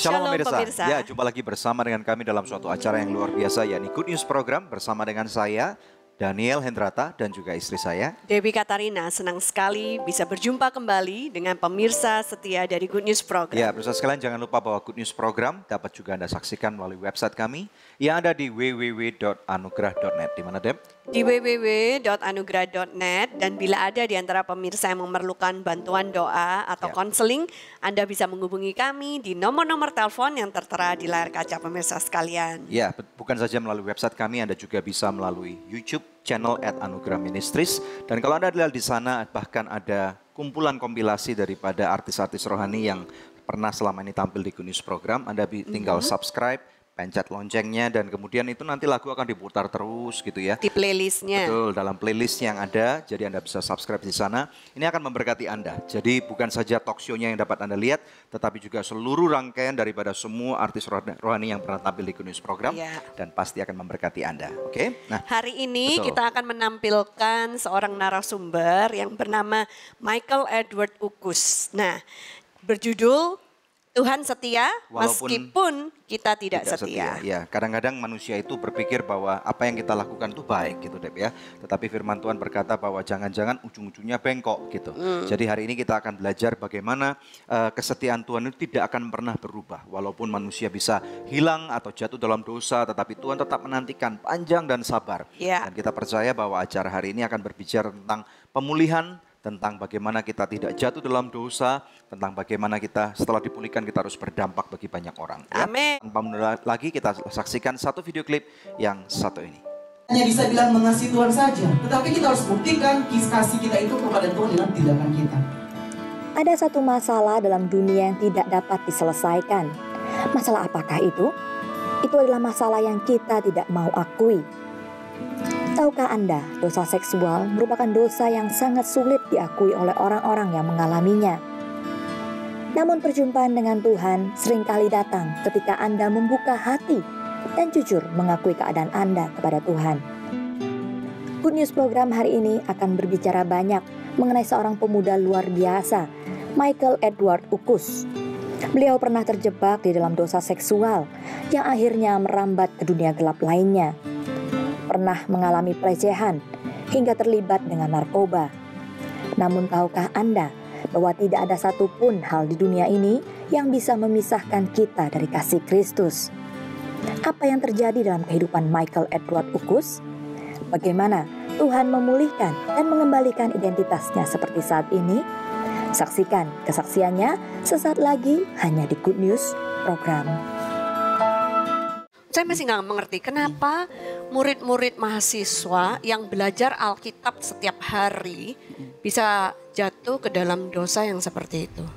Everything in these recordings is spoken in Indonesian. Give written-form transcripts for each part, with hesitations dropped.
Shalom pemirsa. Ya, jumpa lagi bersama dengan kami dalam suatu acara yang luar biasa, yakni Good News Program bersama dengan saya, Daniel Hendrata, dan juga istri saya, Debbie Katarina. Senang sekali bisa berjumpa kembali dengan pemirsa setia dari Good News Program. Ya, pemirsa sekalian, jangan lupa bahwa Good News Program dapat juga Anda saksikan melalui website kami yang ada di www.anugerah.net. Di mana, Deb? Di www.anugerah.net, dan bila ada di antara pemirsa yang memerlukan bantuan doa atau konseling, Anda bisa menghubungi kami di nomor-nomor telepon yang tertera di layar kaca pemirsa sekalian. Ya, bukan saja melalui website kami, Anda juga bisa melalui YouTube channel @Anugerah Ministries. Dan kalau Anda lihat di sana, bahkan ada kumpulan kompilasi daripada artis-artis rohani yang pernah selama ini tampil di Good News Program. Anda tinggal subscribe, pencet loncengnya, dan kemudian itu nanti lagu akan diputar terus gitu ya. Di playlistnya. Betul, dalam playlist yang ada, jadi Anda bisa subscribe di sana. Ini akan memberkati Anda. Jadi bukan saja talk show-nya yang dapat Anda lihat, tetapi juga seluruh rangkaian daripada semua artis rohani yang pernah tampil di Good News Program. Dan pasti akan memberkati Anda. Oke? Nah, hari ini kita akan menampilkan seorang narasumber yang bernama Michael Edward Ukus. Nah, berjudul Tuhan setia meskipun kita tidak setia. Ya, kadang-kadang manusia itu berpikir bahwa apa yang kita lakukan itu baik gitu, Deb ya. Tetapi firman Tuhan berkata bahwa jangan-jangan ujung-ujungnya bengkok gitu. Jadi hari ini kita akan belajar bagaimana kesetiaan Tuhan itu tidak akan pernah berubah. Walaupun manusia bisa hilang atau jatuh dalam dosa, tetapi Tuhan tetap menantikan panjang dan sabar. Dan kita percaya bahwa acara hari ini akan berbicara tentang pemulihan, tentang bagaimana kita tidak jatuh dalam dosa, tentang bagaimana kita setelah dipulihkan kita harus berdampak bagi banyak orang. Amin. Tanpa menunda lagi, kita saksikan satu video klip yang satu ini. Hanya bisa bilang mengasihi Tuhan saja, tetapi kita harus buktikan kasih kita itu kepada Tuhan dengan tindakan kita. Ada satu masalah dalam dunia yang tidak dapat diselesaikan. Masalah apakah itu? Itu adalah masalah yang kita tidak mau akui. Tahukah Anda, dosa seksual merupakan dosa yang sangat sulit diakui oleh orang-orang yang mengalaminya. Namun perjumpaan dengan Tuhan seringkali datang ketika Anda membuka hati dan jujur mengakui keadaan Anda kepada Tuhan. Good News Program hari ini akan berbicara banyak mengenai seorang pemuda luar biasa, Michael Edward Ukus. Beliau pernah terjebak di dalam dosa seksual yang akhirnya merambat ke dunia gelap lainnya. Pernah mengalami pelecehan hingga terlibat dengan narkoba. Namun tahukah Anda bahwa tidak ada satupun hal di dunia ini yang bisa memisahkan kita dari kasih Kristus? Apa yang terjadi dalam kehidupan Michael Edward Ukus? Bagaimana Tuhan memulihkan dan mengembalikan identitasnya seperti saat ini? Saksikan kesaksiannya sesaat lagi hanya di Good News Program. Saya masih nggak mengerti kenapa murid-murid mahasiswa yang belajar Alkitab setiap hari bisa jatuh ke dalam dosa yang seperti itu.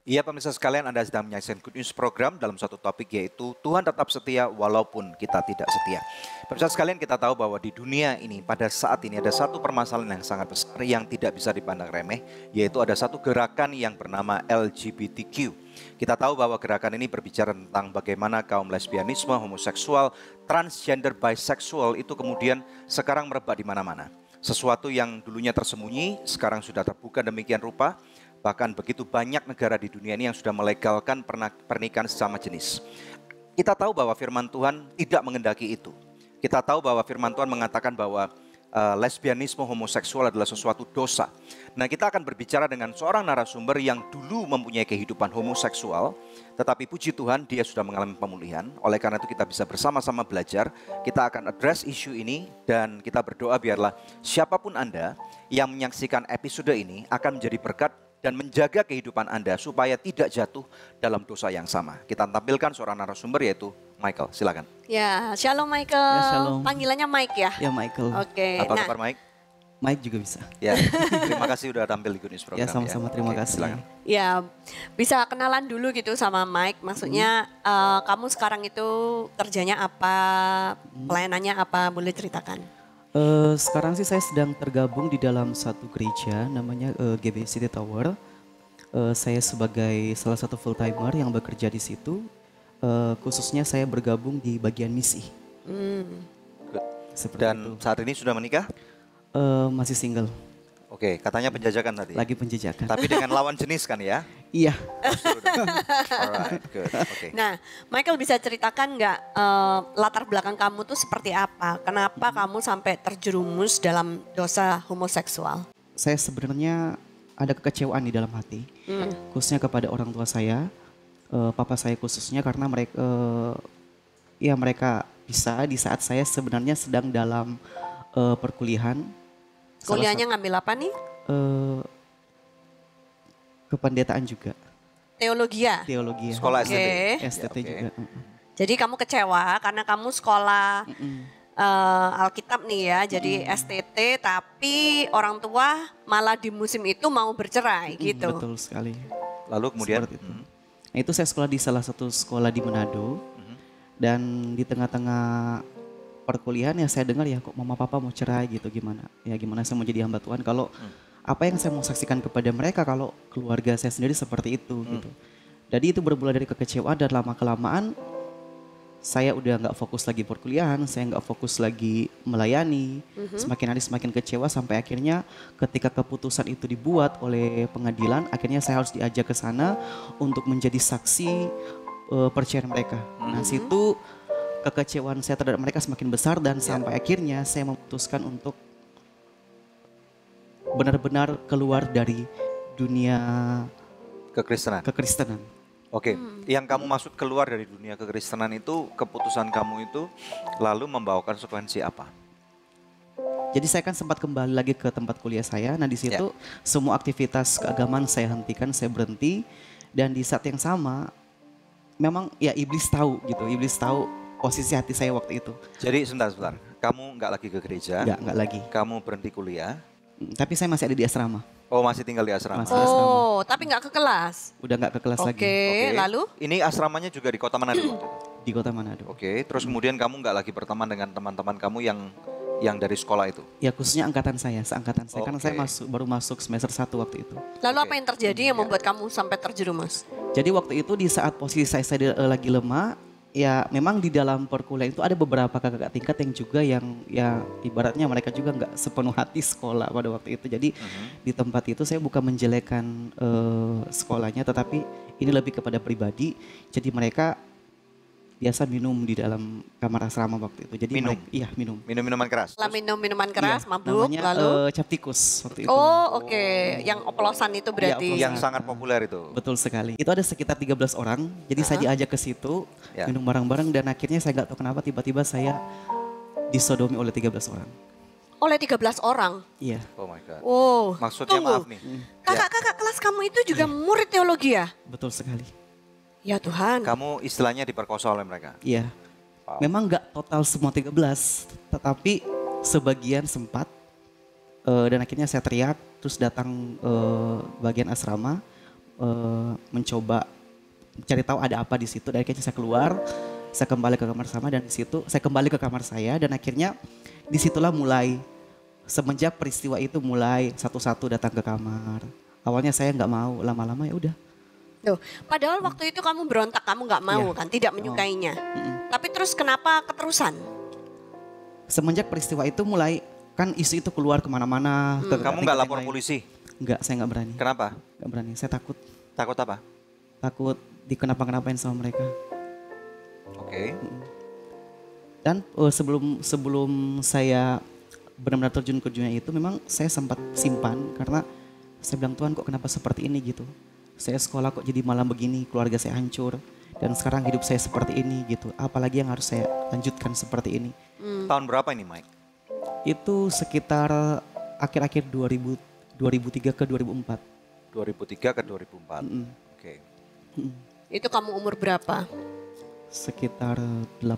Iya pemirsa sekalian, Anda sedang menyaksikan Good News Program dalam satu topik, yaitu Tuhan tetap setia walaupun kita tidak setia. Pemirsa sekalian, kita tahu bahwa di dunia ini pada saat ini ada satu permasalahan yang sangat besar yang tidak bisa dipandang remeh, yaitu ada satu gerakan yang bernama LGBTQ. Kita tahu bahwa gerakan ini berbicara tentang bagaimana kaum lesbianisme, homoseksual, transgender, bisexual itu kemudian sekarang merebak di mana-mana. Sesuatu yang dulunya tersembunyi sekarang sudah terbuka demikian rupa. Bahkan begitu banyak negara di dunia ini yang sudah melegalkan pernikahan sesama jenis. Kita tahu bahwa firman Tuhan tidak mengendaki itu. Kita tahu bahwa firman Tuhan mengatakan bahwa lesbianisme, homoseksual adalah sesuatu dosa. Nah, kita akan berbicara dengan seorang narasumber yang dulu mempunyai kehidupan homoseksual, tetapi puji Tuhan dia sudah mengalami pemulihan. Oleh karena itu kita bisa bersama-sama belajar, kita akan address isu ini dan kita berdoa biarlah siapapun Anda yang menyaksikan episode ini akan menjadi berkat dan menjaga kehidupan Anda supaya tidak jatuh dalam dosa yang sama. Kita tampilkan seorang narasumber yaitu Michael, silakan. Ya, shalom Michael. Ya, shalom. Panggilannya Mike ya? Ya Michael. Oke. Apa Nah, kabar Mike? Mike juga bisa. Ya, terima kasih sudah tampil di Good News Program. Ya sama-sama terima Oke, kasih. silakan. ya bisa kenalan dulu gitu sama Mike. Maksudnya kamu sekarang itu kerjanya apa, pelayanannya apa, boleh ceritakan? Sekarang sih saya sedang tergabung di dalam satu gereja namanya GB City Tower. Saya sebagai salah satu full timer yang bekerja di situ. Khususnya saya bergabung di bagian misi. Good. Seperti Dan itu. saat ini sudah menikah? Masih single, Oke, katanya penjajakan tadi. lagi penjejakan. Tapi dengan lawan jenis kan ya? Iya. Alright, good. Oke. Nah, Michael bisa ceritakan nggak latar belakang kamu tuh seperti apa? Kenapa kamu sampai terjerumus dalam dosa homoseksual? Saya sebenarnya ada kekecewaan di dalam hati, khususnya kepada orang tua saya, papa saya khususnya karena mereka bisa di saat saya sebenarnya sedang dalam perkuliahan. Kuliahnya ngambil apa nih? Kependetaan juga, Teologi ya? teologi ya. Sekolah Oke. STT. STT Oke. juga. Jadi kamu kecewa karena kamu sekolah Alkitab nih ya, jadi STT tapi orang tua malah di musim itu mau bercerai gitu. Betul sekali. Lalu kemudian Seperti itu. Nah, itu saya sekolah di salah satu sekolah di Manado. Dan di tengah-tengah perkuliahan ya saya dengar ya kok mama papa mau cerai gitu, gimana. Ya gimana saya mau jadi hamba Tuhan kalau apa yang saya mau saksikan kepada mereka kalau keluarga saya sendiri seperti itu gitu. Jadi itu bermula dari kekecewaan dan lama-kelamaan saya udah nggak fokus lagi perkuliahan, saya nggak fokus lagi melayani. Semakin hari semakin kecewa sampai akhirnya ketika keputusan itu dibuat oleh pengadilan, akhirnya saya harus diajak ke sana untuk menjadi saksi percayaan mereka. Nah situ kekecewaan saya terhadap mereka semakin besar dan sampai akhirnya saya memutuskan untuk benar-benar keluar dari dunia kekristenan. kekristenan. Oke, yang kamu maksud keluar dari dunia kekristenan itu keputusan kamu itu lalu membawa konsekuensi apa? Jadi saya kan sempat kembali lagi ke tempat kuliah saya. Nah di situ semua aktivitas keagamaan saya hentikan, saya berhenti. Dan di saat yang sama memang ya iblis tahu gitu, iblis tahu posisi hati saya waktu itu. Jadi sebentar, kamu nggak lagi ke gereja, Enggak lagi. kamu berhenti kuliah, Tapi saya masih ada di asrama. oh masih tinggal di asrama. Masih. asrama. Oh, tapi nggak ke kelas? Udah nggak ke kelas Oke, lagi lalu? Ini asramanya juga di kota Manado. waktu itu? di kota Manado. Oke, terus kemudian kamu nggak lagi berteman dengan teman-teman kamu yang dari sekolah itu. Ya khususnya angkatan saya, seangkatan saya. Karena saya Oke. baru masuk semester 1 waktu itu. Lalu Oke. apa yang terjadi yang membuat kamu sampai terjerumus? Jadi waktu itu di saat posisi saya lagi lemah, ya memang di dalam perkuliahan itu ada beberapa kakak tingkat yang juga yang ya ibaratnya mereka juga nggak sepenuh hati sekolah pada waktu itu. Jadi di tempat itu saya bukan menjelekkan sekolahnya, tetapi ini lebih kepada pribadi. Jadi mereka biasa minum di dalam kamar asrama waktu itu. Jadi Minum? iya minum. Minum minuman keras. Setelah minum minuman keras, Iya, mabuk, namanya, lalu? cap tikus waktu itu. Oh oke, yang oplosan itu berarti. oplosan. Yang sangat populer itu. Betul sekali. Itu ada sekitar 13 orang. Jadi saya diajak ke situ Ya. minum bareng-bareng dan akhirnya saya nggak tahu kenapa tiba-tiba saya disodomi oleh 13 orang. Oleh 13 orang? Iya. Oh my God. Wow. Maksudnya Tunggu. maaf nih. Kakak-kakak kelas kamu itu juga murid teologi ya? Betul sekali. Ya Tuhan. Kamu istilahnya diperkosa oleh mereka. Iya. Memang nggak total semua 13, tetapi sebagian sempat. Dan akhirnya saya teriak, terus datang bagian asrama, mencoba cari tahu ada apa di situ. Dan akhirnya saya keluar, saya kembali ke kamar sama dan di situ saya kembali ke kamar saya dan akhirnya disitulah mulai semenjak peristiwa itu mulai satu-satu datang ke kamar. Awalnya saya nggak mau, lama-lama ya udah. Tuh, padahal waktu itu kamu berontak, kamu nggak mau Iya. kan, tidak menyukainya. Tapi terus kenapa keterusan? Semenjak peristiwa itu mulai kan isu itu keluar kemana-mana. ke Kamu tingkat nggak yang lapor lain. polisi? Enggak, saya nggak berani. Kenapa? Nggak berani, saya takut. Takut apa? Takut dikenapa-kenapain sama mereka. Oke. Dan sebelum saya benar-benar terjun ke dunia itu memang saya sempat simpan karena saya bilang Tuhan kok kenapa seperti ini gitu. Saya sekolah kok jadi malah begini, keluarga saya hancur dan sekarang hidup saya seperti ini gitu. Apalagi yang harus saya lanjutkan seperti ini. Tahun berapa ini Mike? Itu sekitar akhir-akhir 2003 ke 2004. 2003 ke 2004. Oke. Itu kamu umur berapa? Sekitar 18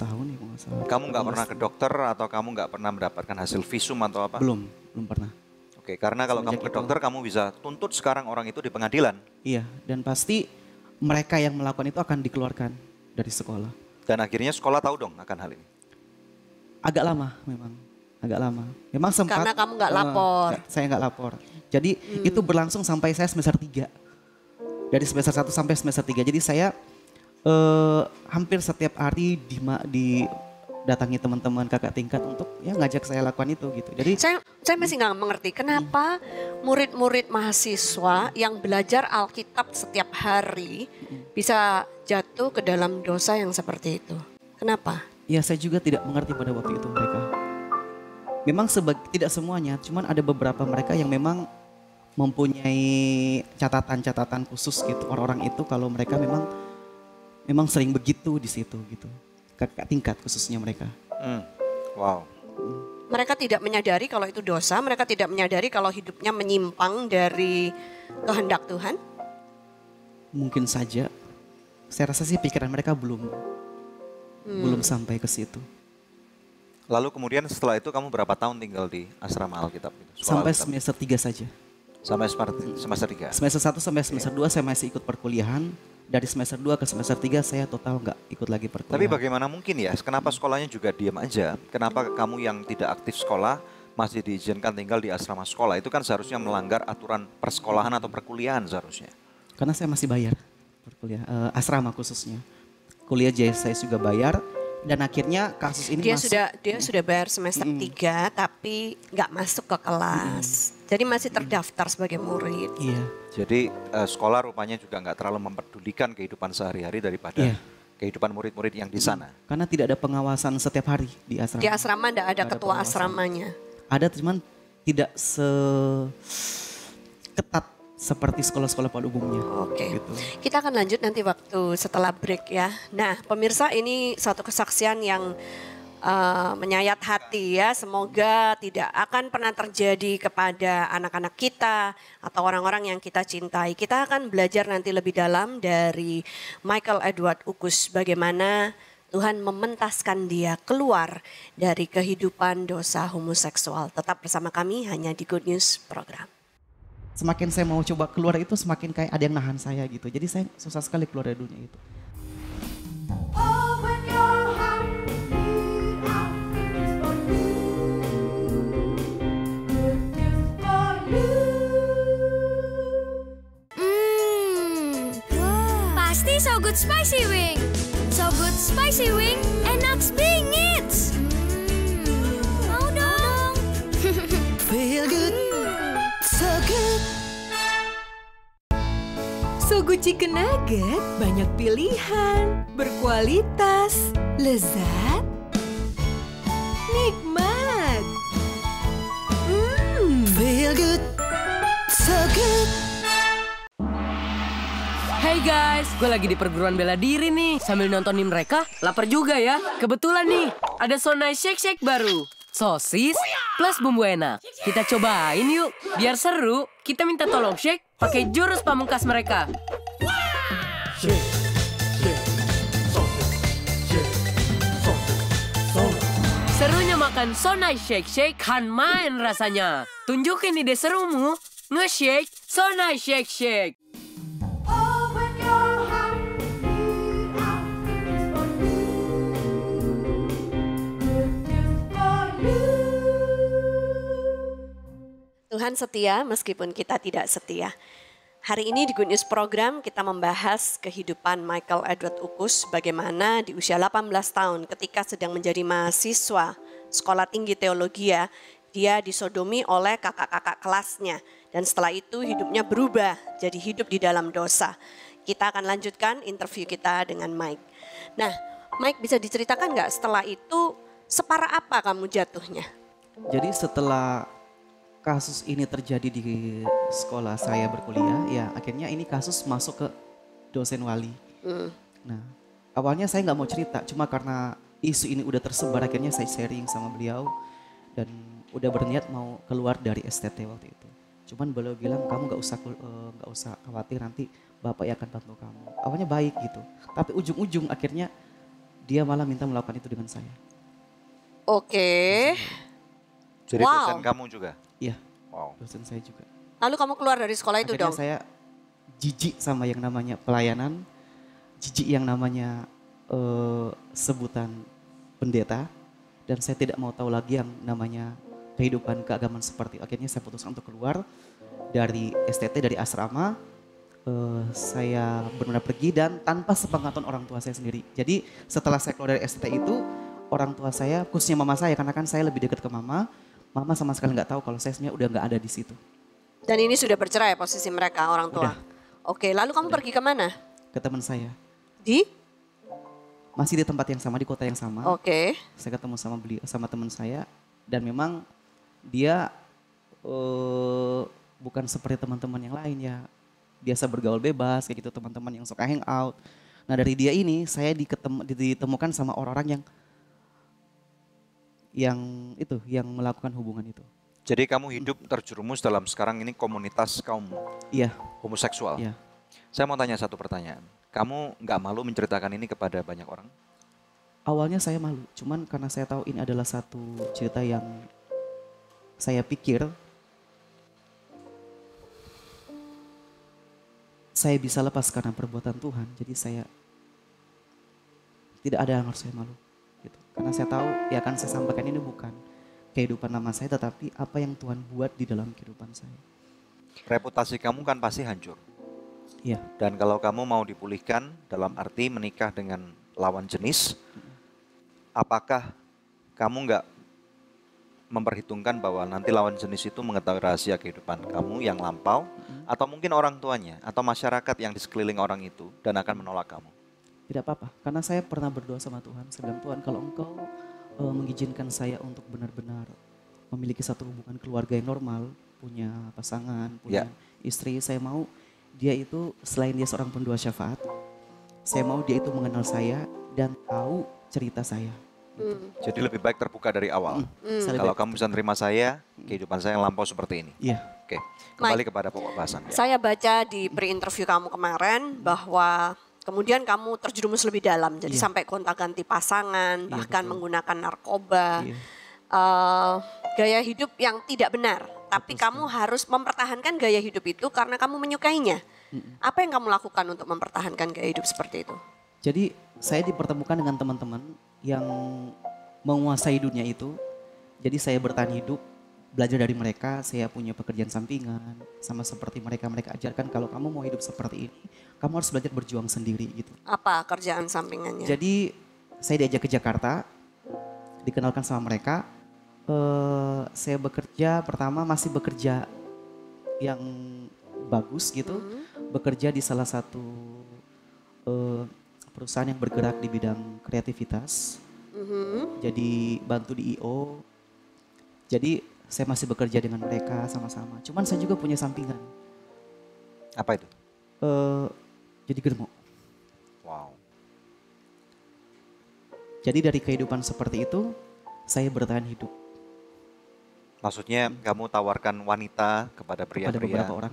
tahun ya kalau nggak salah. Kamu nggak pernah ke dokter atau kamu nggak pernah mendapatkan hasil visum atau apa? Belum pernah. Oke, karena kalau kamu Semenjak ke itu. dokter kamu bisa tuntut sekarang orang itu di pengadilan. Iya, dan pasti mereka yang melakukan itu akan dikeluarkan dari sekolah. Dan akhirnya sekolah tahu dong akan hal ini. Agak lama memang, agak lama. Memang sempat. Karena kamu nggak lapor. Saya nggak lapor. Jadi itu berlangsung sampai saya semester 3. Dari semester 1 sampai semester 3. Jadi saya hampir setiap hari didatangi teman-teman kakak tingkat untuk ya ngajak saya lakukan itu gitu. Jadi Saya masih nggak mengerti kenapa murid-murid mahasiswa yang belajar Alkitab setiap hari bisa jatuh ke dalam dosa yang seperti itu. Kenapa? ya saya juga tidak mengerti pada waktu itu mereka. Memang tidak semuanya, cuman ada beberapa mereka yang memang mempunyai catatan-catatan khusus gitu. Orang-orang itu kalau mereka memang sering begitu di situ gitu. Kakak tingkat khususnya mereka. Wow. Mereka tidak menyadari kalau itu dosa, mereka tidak menyadari kalau hidupnya menyimpang dari kehendak Tuhan. Mungkin saja. Saya rasa sih pikiran mereka belum sampai ke situ. Lalu kemudian setelah itu kamu berapa tahun tinggal di asrama Alkitab? Sampai semester 3 saja. Sampai semester 3? Semester 1 sampai semester 2 saya masih ikut perkuliahan. Dari semester 2 ke semester 3 saya total nggak ikut lagi perkuliahan. Tapi bagaimana mungkin ya, kenapa sekolahnya juga diam aja? Kenapa kamu yang tidak aktif sekolah masih diizinkan tinggal di asrama sekolah? Itu kan seharusnya melanggar aturan persekolahan atau perkuliahan seharusnya. Karena saya masih bayar perkuliahan, asrama khususnya. Kuliah saya juga bayar dan akhirnya kasus ini Dia sudah bayar semester 3 tapi nggak masuk ke kelas. Jadi masih terdaftar sebagai murid. Iya. Jadi sekolah rupanya juga nggak terlalu memperdulikan kehidupan sehari-hari daripada kehidupan murid-murid yang di sana. Karena tidak ada pengawasan setiap hari di asrama. Di asrama nggak ada ketua pengawasan. asramanya. Ada cuman tidak ketat seperti sekolah-sekolah pada umumnya. Oke, Gitu. kita akan lanjut nanti waktu setelah break ya. Nah pemirsa, ini suatu kesaksian yang menyayat hati ya. Semoga tidak akan pernah terjadi kepada anak-anak kita atau orang-orang yang kita cintai. Kita akan belajar nanti lebih dalam dari Michael Edward Ukus bagaimana Tuhan mementaskan dia keluar dari kehidupan dosa homoseksual. Tetap bersama kami hanya di Good News Program. Semakin saya mau coba keluar itu semakin kayak ada yang nahan saya gitu. Jadi saya susah sekali keluar dari dunia itu. Pasti So Good Spicy Wing. So Good Spicy Wing, enak bingit. Mau dong. Feel good, so good. So Good Chicken Nugget banyak pilihan, berkualitas, lezat, nikmat. Feel good, so good. Hey guys, gue lagi di perguruan bela diri nih. Sambil nontonin mereka, lapar juga ya. Kebetulan nih, ada So Nice Shake Shake baru. Sosis plus bumbu enak. Kita cobain yuk. Biar seru, kita minta tolong shake pakai jurus pamungkas mereka. Serunya makan So Nice Shake Shake kan main rasanya. Tunjukin ide serumu, nge-shake So Nice Shake Shake. Tuhan setia meskipun kita tidak setia. Hari ini di Good News Program kita membahas kehidupan Michael Edward Ukus bagaimana di usia 18 tahun ketika sedang menjadi mahasiswa sekolah tinggi teologi dia disodomi oleh kakak-kakak kelasnya dan setelah itu hidupnya berubah jadi hidup di dalam dosa. Kita akan lanjutkan interview kita dengan Mike. Nah, Mike bisa diceritakan nggak setelah itu separah apa kamu jatuhnya? Jadi setelah kasus ini terjadi di sekolah saya berkuliah, ya akhirnya ini kasus masuk ke dosen wali. Nah, awalnya saya nggak mau cerita, cuma karena isu ini udah tersebar, akhirnya saya sharing sama beliau dan udah berniat mau keluar dari STT waktu itu. Cuman beliau bilang kamu nggak usah khawatir, nanti bapak yang akan bantu kamu. Awalnya baik gitu, tapi ujung-ujung akhirnya dia malah minta melakukan itu dengan saya. Oke. Jadi dosen kamu juga? Iya, Wow. dosen saya juga. Lalu kamu keluar dari sekolah itu Akhirnya dong? saya jijik sama yang namanya pelayanan, jijik yang namanya sebutan pendeta, dan saya tidak mau tahu lagi yang namanya kehidupan keagamaan seperti. Akhirnya saya putuskan untuk keluar dari STT, dari asrama. Saya benar-benar pergi dan tanpa sepengetahuan orang tua saya sendiri. Jadi setelah saya keluar dari STT itu, orang tua saya, khususnya mama saya, karena kan saya lebih dekat ke mama sama sekali nggak tahu kalau saya sebenarnya udah nggak ada di situ. Dan ini sudah bercerai posisi mereka orang tua? Udah. Oke, lalu kamu pergi kemana? Ke teman saya. Di? Masih di tempat yang sama, di kota yang sama. Oke. Saya ketemu sama teman saya dan memang dia bukan seperti teman-teman yang lain ya. Biasa bergaul bebas kayak gitu, teman-teman yang suka hang out. Nah, dari dia ini saya ditemukan sama orang-orang yang melakukan hubungan itu. Jadi kamu hidup terjerumus dalam sekarang ini komunitas kaum Iya. homoseksual. Iya. Saya mau tanya satu pertanyaan. Kamu nggak malu menceritakan ini kepada banyak orang? Awalnya saya malu, cuman karena saya tahu ini adalah satu cerita yang saya pikir saya bisa lepas karena perbuatan Tuhan. Jadi saya tidak ada yang harus saya malu. Gitu. Karena saya tahu, ya kan saya sampaikan ini bukan kehidupan nama saya, tetapi apa yang Tuhan buat di dalam kehidupan saya. Reputasi kamu kan pasti hancur. Iya. Dan kalau kamu mau dipulihkan dalam arti menikah dengan lawan jenis, apakah kamu nggak memperhitungkan bahwa nanti lawan jenis itu mengetahui rahasia kehidupan kamu yang lampau, atau mungkin orang tuanya, atau masyarakat yang di sekeliling orang itu dan akan menolak kamu? Tidak apa-apa, karena saya pernah berdoa sama Tuhan. Saya bilang, Tuhan kalau Engkau mengizinkan saya untuk benar-benar memiliki satu hubungan keluarga yang normal, punya pasangan, punya istri, saya mau dia itu selain dia seorang pendoa syafaat, saya mau dia itu mengenal saya dan tahu cerita saya. Jadi lebih baik terbuka dari awal. Kalau kamu bisa terima saya, kehidupan saya yang lampau seperti ini. Iya. Oke, kembali kepada pokok bahasan. Saya baca di pre-interview kamu kemarin bahwa kemudian kamu terjerumus lebih dalam, jadi sampai gonta-ganti pasangan, bahkan menggunakan narkoba, gaya hidup yang tidak benar. Tapi kamu harus mempertahankan gaya hidup itu karena kamu menyukainya. Apa yang kamu lakukan untuk mempertahankan gaya hidup seperti itu? Jadi saya dipertemukan dengan teman-teman yang menguasai dunia itu. Jadi saya bertahan hidup, belajar dari mereka, saya punya pekerjaan sampingan. Sama seperti mereka ajarkan kalau kamu mau hidup seperti ini, kamu harus belajar berjuang sendiri gitu. Apa kerjaan sampingannya? Jadi saya diajak ke Jakarta, dikenalkan sama mereka. Saya bekerja, pertama masih bekerja yang bagus gitu. Bekerja di salah satu perusahaan yang bergerak di bidang kreativitas. Jadi bantu di I.O. Jadi saya masih bekerja dengan mereka sama-sama. Cuman saya juga punya sampingan. Apa itu? Jadi germo. Wow. Jadi dari kehidupan seperti itu, saya bertahan hidup. Maksudnya kamu tawarkan wanita kepada pria-pria, beberapa orang.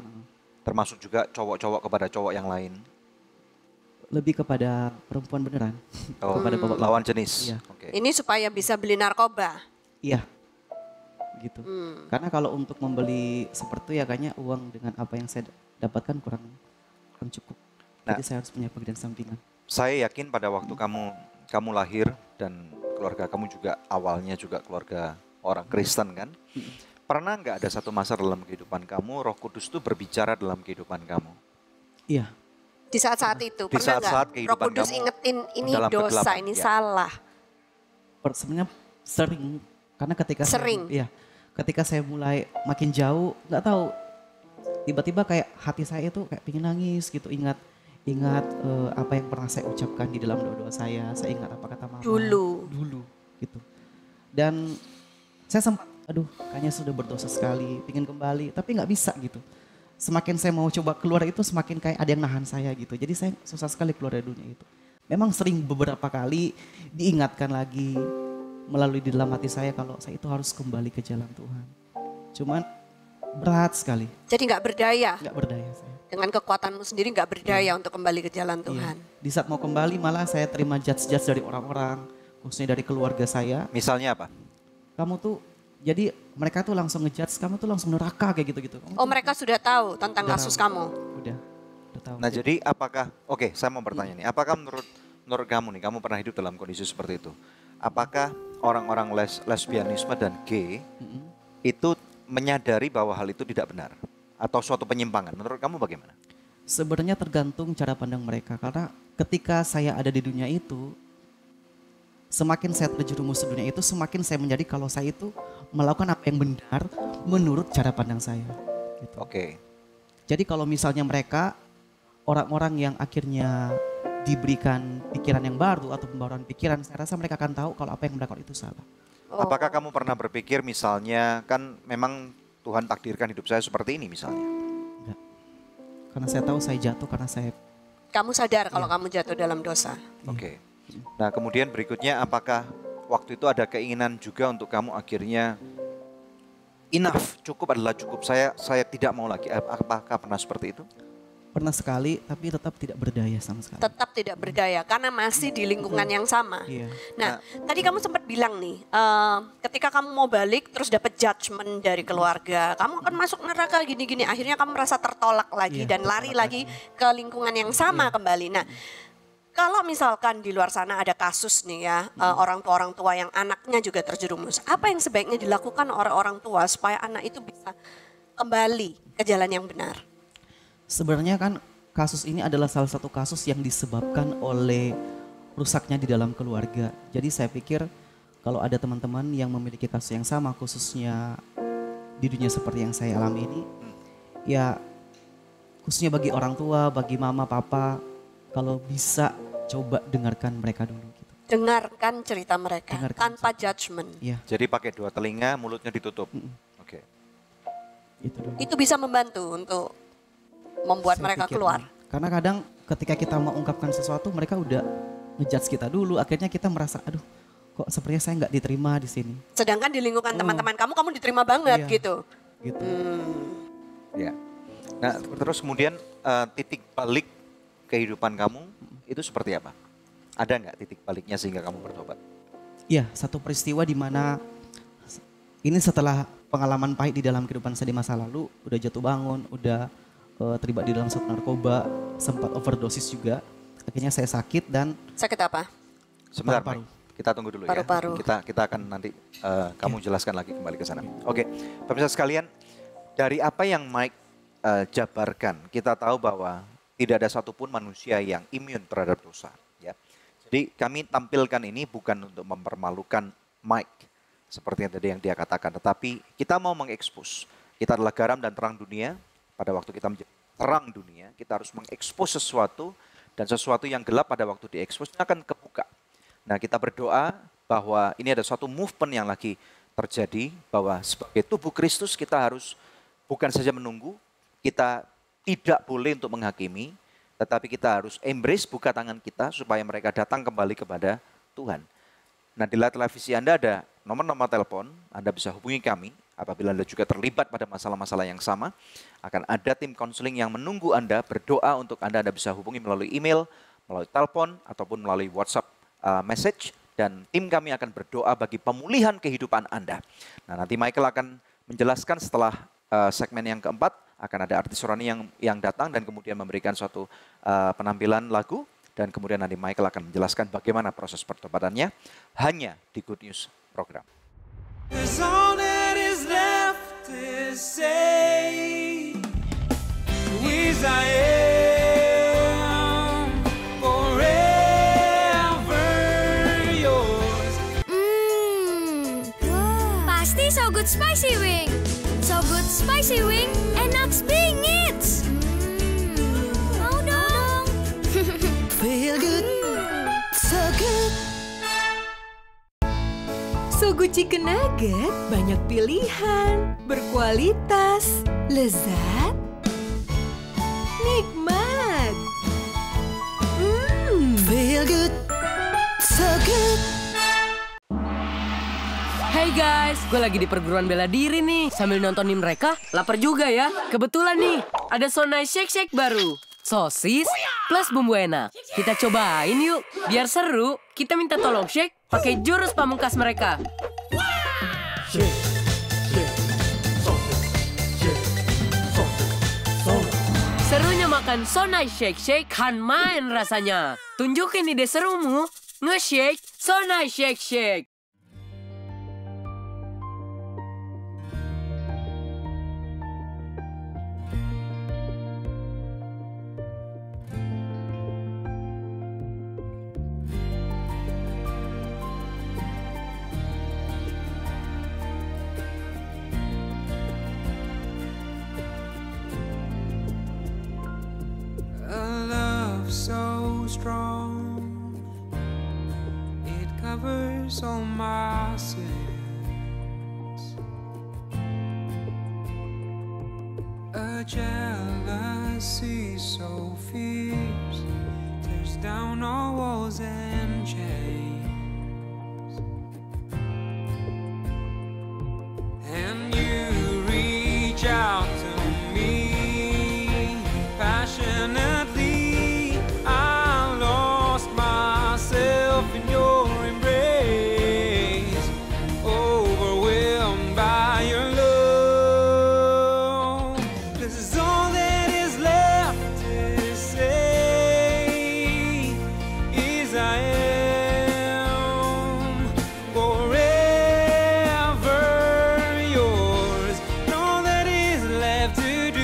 termasuk juga cowok-cowok kepada cowok yang lain. Lebih kepada perempuan beneran. Oh, kepada bapak lawan jenis. Iya. Oke. Ini supaya bisa beli narkoba? Iya, gitu. Karena kalau untuk membeli seperti itu ya kayaknya uang dengan apa yang saya dapatkan kurang cukup. Nah, jadi saya harus punya pekerjaan sampingan. Saya yakin pada waktu kamu lahir dan keluarga kamu juga awalnya juga keluarga orang Kristen kan. Pernah nggak ada satu masa dalam kehidupan kamu Roh Kudus itu berbicara dalam kehidupan kamu? Iya. Di saat-saat itu Di pernah saat-saat nggak kehidupan Roh Kudus kamu ingetin ini dalam dosa, kegelapan, ini ya. salah? Sebenarnya sering, karena ketika Sering? ketika saya mulai makin jauh, nggak tahu tiba-tiba kayak hati saya itu kayak pengen nangis gitu, ingat apa yang pernah saya ucapkan di dalam doa-doa saya ingat apa kata mama Dulu gitu. Dan saya sempat aduh kayaknya sudah berdosa sekali, pengen kembali, tapi nggak bisa gitu. Semakin saya mau coba keluar itu semakin kayak ada yang nahan saya gitu. Jadi saya susah sekali keluar dari dunia itu. Memang sering beberapa kali diingatkan lagi melalui di dalam hati saya kalau saya itu harus kembali ke jalan Tuhan. Cuman berat sekali. Jadi nggak berdaya? Nggak berdaya saya. Dengan kekuatanmu sendiri nggak berdaya untuk kembali ke jalan Tuhan? Di saat mau kembali malah saya terima judge-judge dari orang-orang, khususnya dari keluarga saya. Misalnya apa? Kamu tuh, jadi mereka tuh langsung ngejudge, kamu tuh langsung neraka kayak gitu-gitu. Oh mereka sudah tahu tentang kasus kamu? Udah tahu. Nah jadi apakah, oke saya mau bertanya nih, apakah menurut kamu nih, kamu pernah hidup dalam kondisi seperti itu? Apakah orang-orang lesbianisme dan gay itu menyadari bahwa hal itu tidak benar? Atau suatu penyimpangan, menurut kamu bagaimana? Sebenarnya tergantung cara pandang mereka, karena ketika saya ada di dunia itu, semakin saya terjerumus di dunia itu, semakin saya menjadi kalau saya itu melakukan apa yang benar menurut cara pandang saya. Gitu. Oke. Jadi kalau misalnya mereka, orang-orang yang akhirnya diberikan pikiran yang baru atau pembawaan pikiran, saya rasa mereka akan tahu kalau apa yang mereka lakukan itu salah. Apakah kamu pernah berpikir misalnya, kan memang Tuhan takdirkan hidup saya seperti ini misalnya? Enggak. Karena saya tahu saya jatuh karena saya... Kamu sadar kalau kamu jatuh dalam dosa? Oke. Nah kemudian berikutnya, apakah waktu itu ada keinginan juga untuk kamu akhirnya enough, cukup adalah cukup, saya tidak mau lagi. Apakah pernah seperti itu? Pernah sekali, tapi tetap tidak berdaya sama sekali. Tetap tidak berdaya, karena masih di lingkungan yang sama. Iya. Nah, tadi kamu sempat bilang nih, ketika kamu mau balik terus dapat judgement dari keluarga, kamu akan masuk neraka gini-gini, akhirnya kamu merasa tertolak lagi dan lari lagi ke lingkungan yang sama kembali. Nah, kalau misalkan di luar sana ada kasus nih ya, orang tua yang anaknya juga terjerumus, apa yang sebaiknya dilakukan oleh orang tua supaya anak itu bisa kembali ke jalan yang benar? Sebenarnya kan kasus ini adalah salah satu kasus yang disebabkan oleh rusaknya di dalam keluarga. Jadi saya pikir kalau ada teman-teman yang memiliki kasus yang sama, khususnya di dunia seperti yang saya alami ini, ya khususnya bagi orang tua, bagi mama, papa, kalau bisa coba dengarkan mereka dulu. Gitu. Dengarkan cerita mereka tanpa judgement. Ya. Jadi pakai dua telinga, mulutnya ditutup. Oke. Itu bisa membantu untuk membuat mereka keluar. Karena kadang ketika kita mau ungkapkan sesuatu, mereka udah ngejudge kita dulu. Akhirnya kita merasa, aduh kok sepertinya saya nggak diterima di sini. Sedangkan di lingkungan teman-teman kamu diterima banget gitu. Gitu. Ya. Nah terus kemudian titik balik kehidupan kamu itu seperti apa? Ada nggak titik baliknya sehingga kamu bertobat? Iya, satu peristiwa di mana ini setelah pengalaman pahit di dalam kehidupan saya di masa lalu, udah jatuh bangun, udah terlibat di dalam suatu narkoba, sempat overdosis juga. Akhirnya saya sakit dan... Sakit apa? Sebentar, paru-paru. Kita tunggu dulu paru-paru. Ya. Kita akan nanti kamu jelaskan lagi kembali ke sana. Oke, pemirsa sekalian, dari apa yang Mike jabarkan, kita tahu bahwa tidak ada satupun manusia yang imun terhadap dosa. Ya. Jadi kami tampilkan ini bukan untuk mempermalukan Mike, seperti yang tadi yang dia katakan, tetapi kita mau mengekspos. Kita adalah garam dan terang dunia. Pada waktu kita menjadi terang dunia, kita harus mengekspos sesuatu, dan sesuatu yang gelap pada waktu diekspos akan kebuka. Nah kita berdoa bahwa ini ada suatu movement yang lagi terjadi, bahwa sebagai tubuh Kristus kita harus bukan saja menunggu, kita tidak boleh untuk menghakimi, tetapi kita harus embrace, buka tangan kita supaya mereka datang kembali kepada Tuhan. Nah di layar televisi Anda ada nomor-nomor telepon, Anda bisa hubungi kami. Apabila Anda juga terlibat pada masalah-masalah yang sama, akan ada tim konseling yang menunggu Anda, berdoa untuk Anda. Anda bisa hubungi melalui email, melalui telepon, ataupun melalui WhatsApp message. Dan tim kami akan berdoa bagi pemulihan kehidupan Anda. Nah nanti Michael akan menjelaskan setelah segmen yang keempat, akan ada artis rohani yang datang dan kemudian memberikan suatu penampilan lagu. Dan kemudian nanti Michael akan menjelaskan bagaimana proses pertobatannya hanya di Good News Program. All that is left to say is I am forever yours. Pasti So Good Spicy Wing. So Good Spicy Wing, enak bingit. Mau dong. Feel good, so good. So Sogo Chicken Nugget banyak pilihan, berkualitas, lezat, nikmat. Feel good, so good. Hey guys, gue lagi di perguruan bela diri nih. Sambil nontonin mereka, lapar juga ya. Kebetulan nih, ada So Nice Shake Shake baru. Sosis plus bumbu enak. Kita cobain yuk. Biar seru, kita minta tolong shake pakai jurus pamungkas mereka. Serunya makan So Nice Shake Shake kan main rasanya. Tunjukin ide serumu, nge-shake So Nice Shake Shake. So strong, it covers all my sins. A jealousy so fierce tears down all walls and chains. And you reach out to me passionately. In your embrace, overwhelmed by your love. This is all that is left to say. Is I am forever yours. And all that is left to do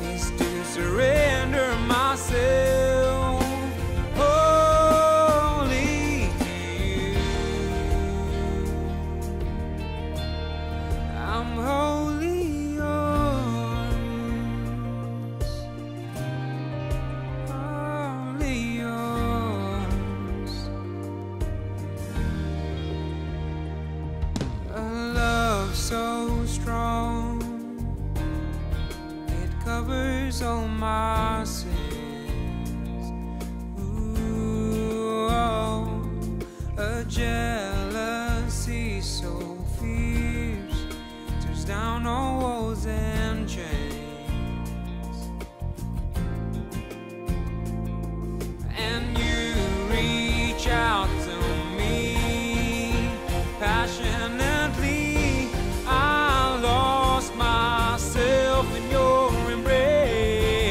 is to surrender myself. So strong, it covers all my sins. Ooh, oh, a jealousy so fierce tears down all walls and chains. And you reach out to me passionately. In your embrace,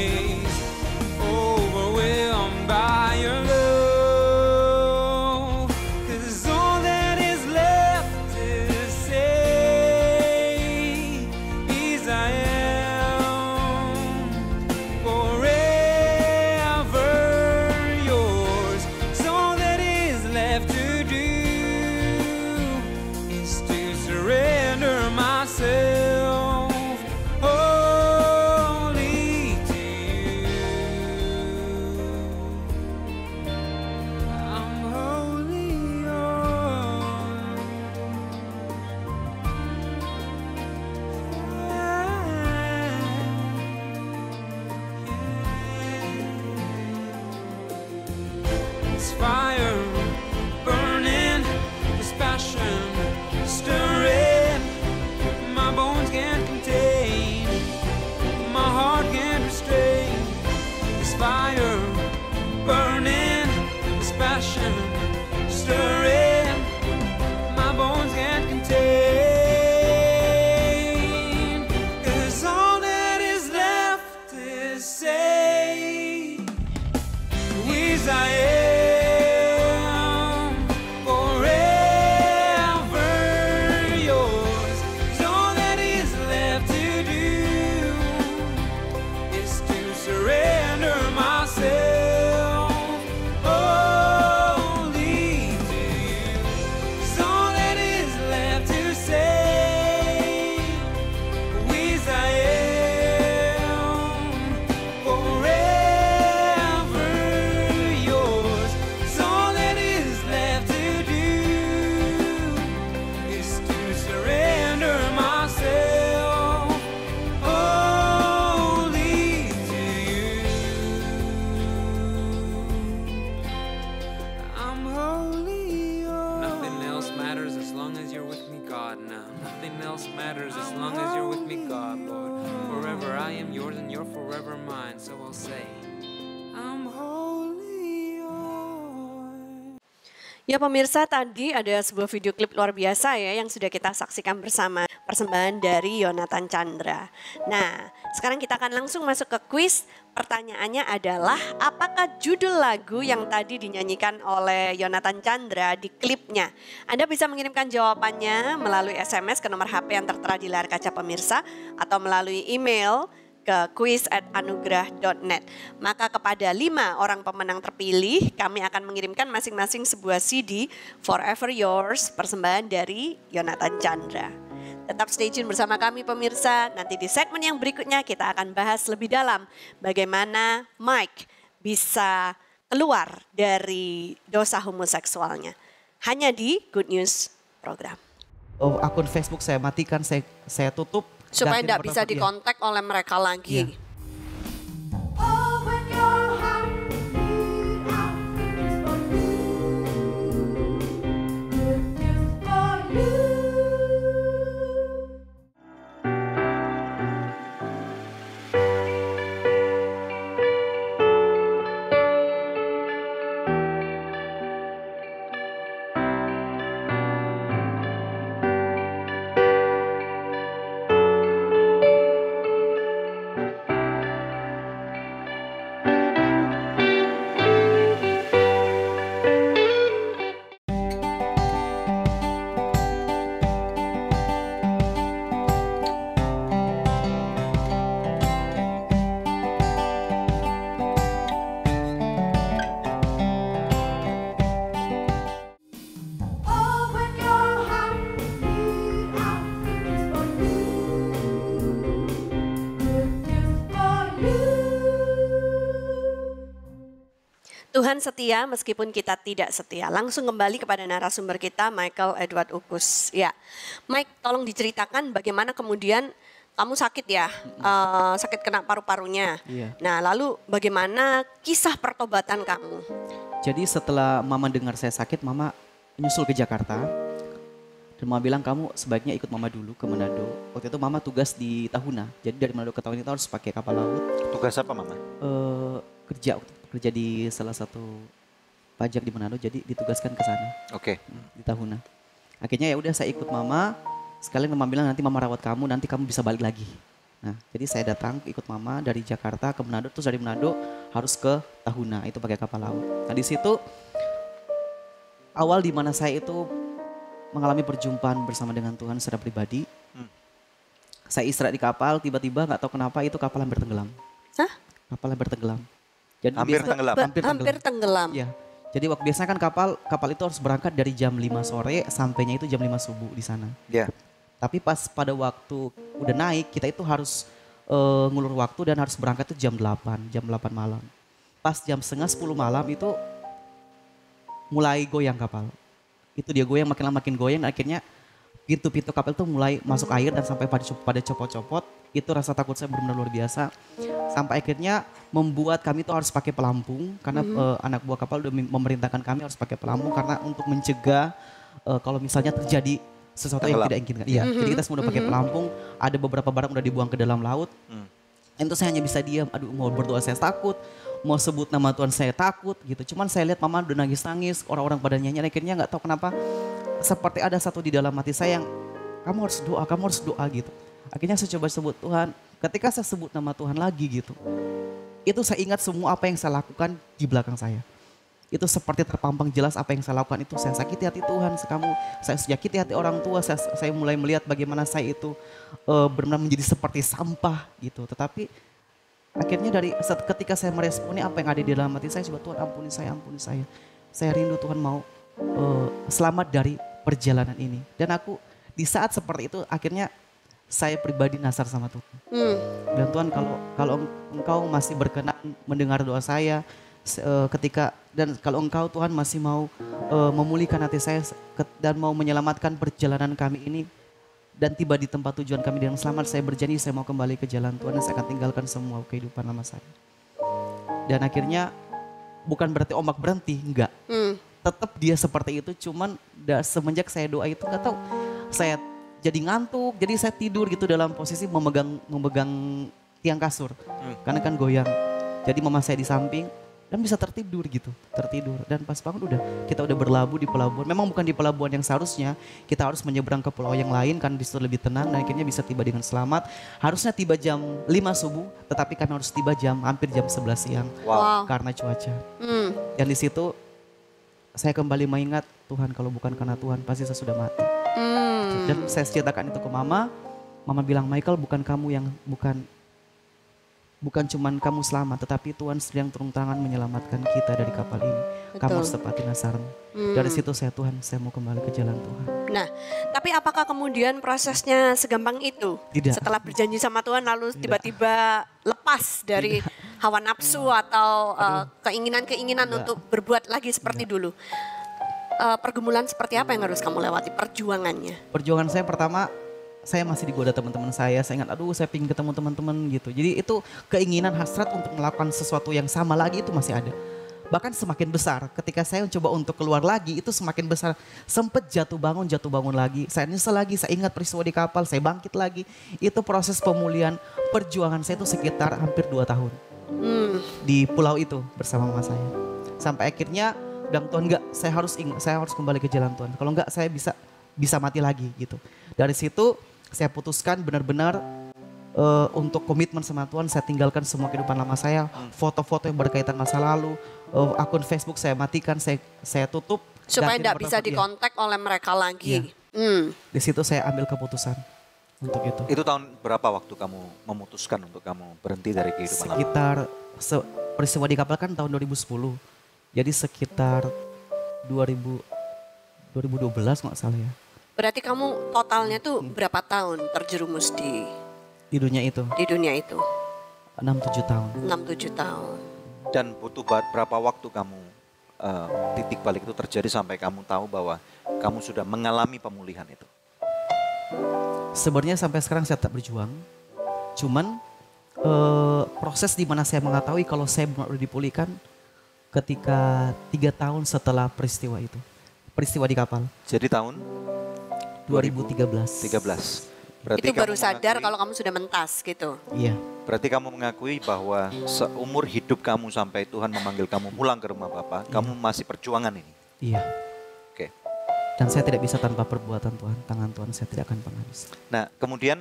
long as you're with me, God. Now nothing else matters as long as you're with me, God, Lord. Forever I am yours and you're forever mine. So I'll say, I'm wholly yours. Ya pemirsa, tadi ada sebuah video klip luar biasa ya yang sudah kita saksikan bersama, persembahan dari Yonatan Chandra. Nah, sekarang kita akan langsung masuk ke kuis. Pertanyaannya adalah, apakah judul lagu yang tadi dinyanyikan oleh Yonatan Chandra di klipnya? Anda bisa mengirimkan jawabannya melalui SMS ke nomor HP yang tertera di layar kaca pemirsa atau melalui email ke quiz@anugerah.net. Maka kepada 5 orang pemenang terpilih, kami akan mengirimkan masing-masing sebuah CD Forever Yours, persembahan dari Yonatan Chandra. Tetap stay tune bersama kami pemirsa, nanti di segmen yang berikutnya kita akan bahas lebih dalam bagaimana Mike bisa keluar dari dosa homoseksualnya. Hanya di Good News Program. Akun Facebook saya matikan, saya tutup. Supaya ganti tidak nomor bisa telepon, iya. dikontak oleh mereka lagi. Iya. Tuhan setia meskipun kita tidak setia. Langsung kembali kepada narasumber kita, Michael Edward Ukus. Ya, Mike, tolong diceritakan bagaimana kemudian kamu sakit ya, sakit kena paru-parunya. Iya. Nah, lalu bagaimana kisah pertobatan kamu? Jadi setelah mama dengar saya sakit, mama nyusul ke Jakarta. Dan mama bilang, kamu sebaiknya ikut mama dulu ke Manado. Waktu itu mama tugas di Tahuna. Jadi dari Manado ke Tahuna itu harus pakai kapal laut. Tugas apa mama? Kerja di salah satu pajak di Manado, jadi ditugaskan ke sana. Oke. Di Tahuna. Akhirnya ya udah saya ikut mama. Sekalian mama bilang nanti mama rawat kamu, nanti kamu bisa balik lagi. Nah, jadi saya datang ikut mama dari Jakarta ke Manado, terus dari Manado harus ke Tahuna, itu pakai kapal laut. Nah di situ awal di mana saya itu mengalami perjumpaan bersama dengan Tuhan secara pribadi. Saya istirahat di kapal, tiba-tiba nggak tahu kenapa itu kapal hampir tenggelam. Hah? Kapal hampir tenggelam. Jadi Hampir tenggelam? Hampir tenggelam. Ya. Jadi waktu biasanya kan kapal itu harus berangkat dari jam 5 sore, sampainya itu jam 5 subuh di sana. Ya. Tapi pas pada waktu udah naik, kita itu harus ngulur waktu dan harus berangkat itu jam 8 malam. Pas jam setengah 10 malam itu mulai goyang kapal. Itu dia goyang, makin lama makin goyang, akhirnya pintu-pintu kapal itu mulai masuk air dan sampai pada copot-copot. Itu rasa takut saya benar-benar luar biasa. Sampai akhirnya membuat kami itu harus pakai pelampung. Karena anak buah kapal udah memerintahkan kami harus pakai pelampung. Karena untuk mencegah kalau misalnya terjadi sesuatu yang tidak inginkan. Iya, jadi kita semua udah pakai pelampung. Ada beberapa barang udah dibuang ke dalam laut. Itu saya hanya bisa diam. Aduh, mau berdoa saya takut. Mau sebut nama Tuhan saya takut gitu. Cuman saya lihat mama udah nangis-nangis. Orang-orang pada nyanyi. Akhirnya gak tahu kenapa. Seperti ada satu di dalam hati saya yang kamu harus doa gitu. Akhirnya saya coba sebut Tuhan. Ketika saya sebut nama Tuhan lagi gitu, itu saya ingat semua apa yang saya lakukan di belakang saya. Itu seperti terpampang jelas apa yang saya lakukan itu. Saya sakiti hati Tuhan, saya sakiti hati orang tua. Saya mulai melihat bagaimana saya itu benar-benar menjadi seperti sampah gitu. Tetapi akhirnya ketika saya meresponnya apa yang ada di dalam hati saya, coba Tuhan ampuni saya. Saya rindu Tuhan mau selamat dari perjalanan ini. Dan aku di saat seperti itu akhirnya saya pribadi nasar sama Tuhan. Dan Tuhan kalau Engkau masih berkenan mendengar doa saya dan kalau Engkau Tuhan masih mau memulihkan hati saya dan mau menyelamatkan perjalanan kami ini dan tiba di tempat tujuan kami dengan selamat, saya berjanji saya mau kembali ke jalan Tuhan dan saya akan tinggalkan semua kehidupan lama saya. Dan akhirnya bukan berarti ombak berhenti, enggak. tetap dia seperti itu, cuman semenjak saya doa itu nggak tahu, saya jadi ngantuk, jadi saya tidur gitu dalam posisi memegang tiang kasur, karena kan goyang. Jadi mama saya di samping dan bisa tertidur gitu, dan pas bangun kita udah berlabuh di pelabuhan. Memang bukan di pelabuhan yang seharusnya, kita harus menyeberang ke pulau yang lain kan di situ lebih tenang dan akhirnya bisa tiba dengan selamat. Harusnya tiba jam 5 subuh, tetapi kami harus tiba hampir jam 11 siang karena cuaca. Dan di situ saya kembali mengingat, Tuhan kalau bukan karena Tuhan pasti saya sudah mati. Dan saya ceritakan itu ke mama bilang, Michael bukan cuman kamu selamat, tetapi Tuhan sedang turun tangan menyelamatkan kita dari kapal ini. Betul. Kamu harus tepati nasarmu. Dari situ saya mau kembali ke jalan Tuhan. Nah, tapi apakah kemudian prosesnya segampang itu? Tidak. Setelah berjanji sama Tuhan lalu tiba-tiba lepas dari hawa nafsu atau keinginan-keinginan untuk berbuat lagi seperti dulu. Pergumulan seperti apa yang harus kamu lewati, perjuangannya? Perjuangan saya pertama, saya masih digoda teman-teman saya ingat saya pengen ketemu teman-teman gitu. Jadi itu keinginan hasrat untuk melakukan sesuatu yang sama lagi itu masih ada. Bahkan semakin besar ketika saya mencoba untuk keluar lagi itu semakin besar. Sempet jatuh bangun lagi. Saya nyesel lagi, saya ingat peristiwa di kapal, saya bangkit lagi. Itu proses pemulihan perjuangan saya itu sekitar hampir 2 tahun. Di pulau itu bersama mama saya. Sampai akhirnya bilang Tuhan enggak, saya harus kembali ke jalan Tuhan. Kalau enggak saya bisa mati lagi gitu. Dari situ saya putuskan benar-benar untuk komitmen sama Tuhan. Saya tinggalkan semua kehidupan lama saya, foto-foto yang berkaitan masa lalu, akun Facebook saya matikan, saya tutup. Supaya tidak bisa dikontak oleh mereka lagi. Di situ saya ambil keputusan untuk itu. Itu tahun berapa waktu kamu memutuskan untuk kamu berhenti dari kehidupan lama? Sekitar peristiwa di kapal kan tahun 2010. Jadi sekitar 2012 nggak salah ya. Berarti kamu totalnya tuh berapa tahun terjerumus di dunia itu? Di dunia itu. 6-7 tahun. 6-7 tahun. Dan butuh berapa waktu kamu titik balik itu terjadi sampai kamu tahu bahwa kamu sudah mengalami pemulihan itu? Sebenarnya sampai sekarang saya tetap berjuang. Cuman proses di mana saya mengetahui kalau saya benar-benar dipulihkan ketika 3 tahun setelah peristiwa itu. Peristiwa di kapal. Jadi tahun? 2013. Berarti itu baru sadar kalau kamu sudah mentas gitu? Iya. Berarti kamu mengakui bahwa seumur hidup kamu sampai Tuhan memanggil kamu pulang ke rumah Bapa, kamu masih perjuangan ini? Iya. Oke. Dan saya tidak bisa tanpa perbuatan Tuhan, tangan Tuhan saya tidak akan pernah bisa. Nah kemudian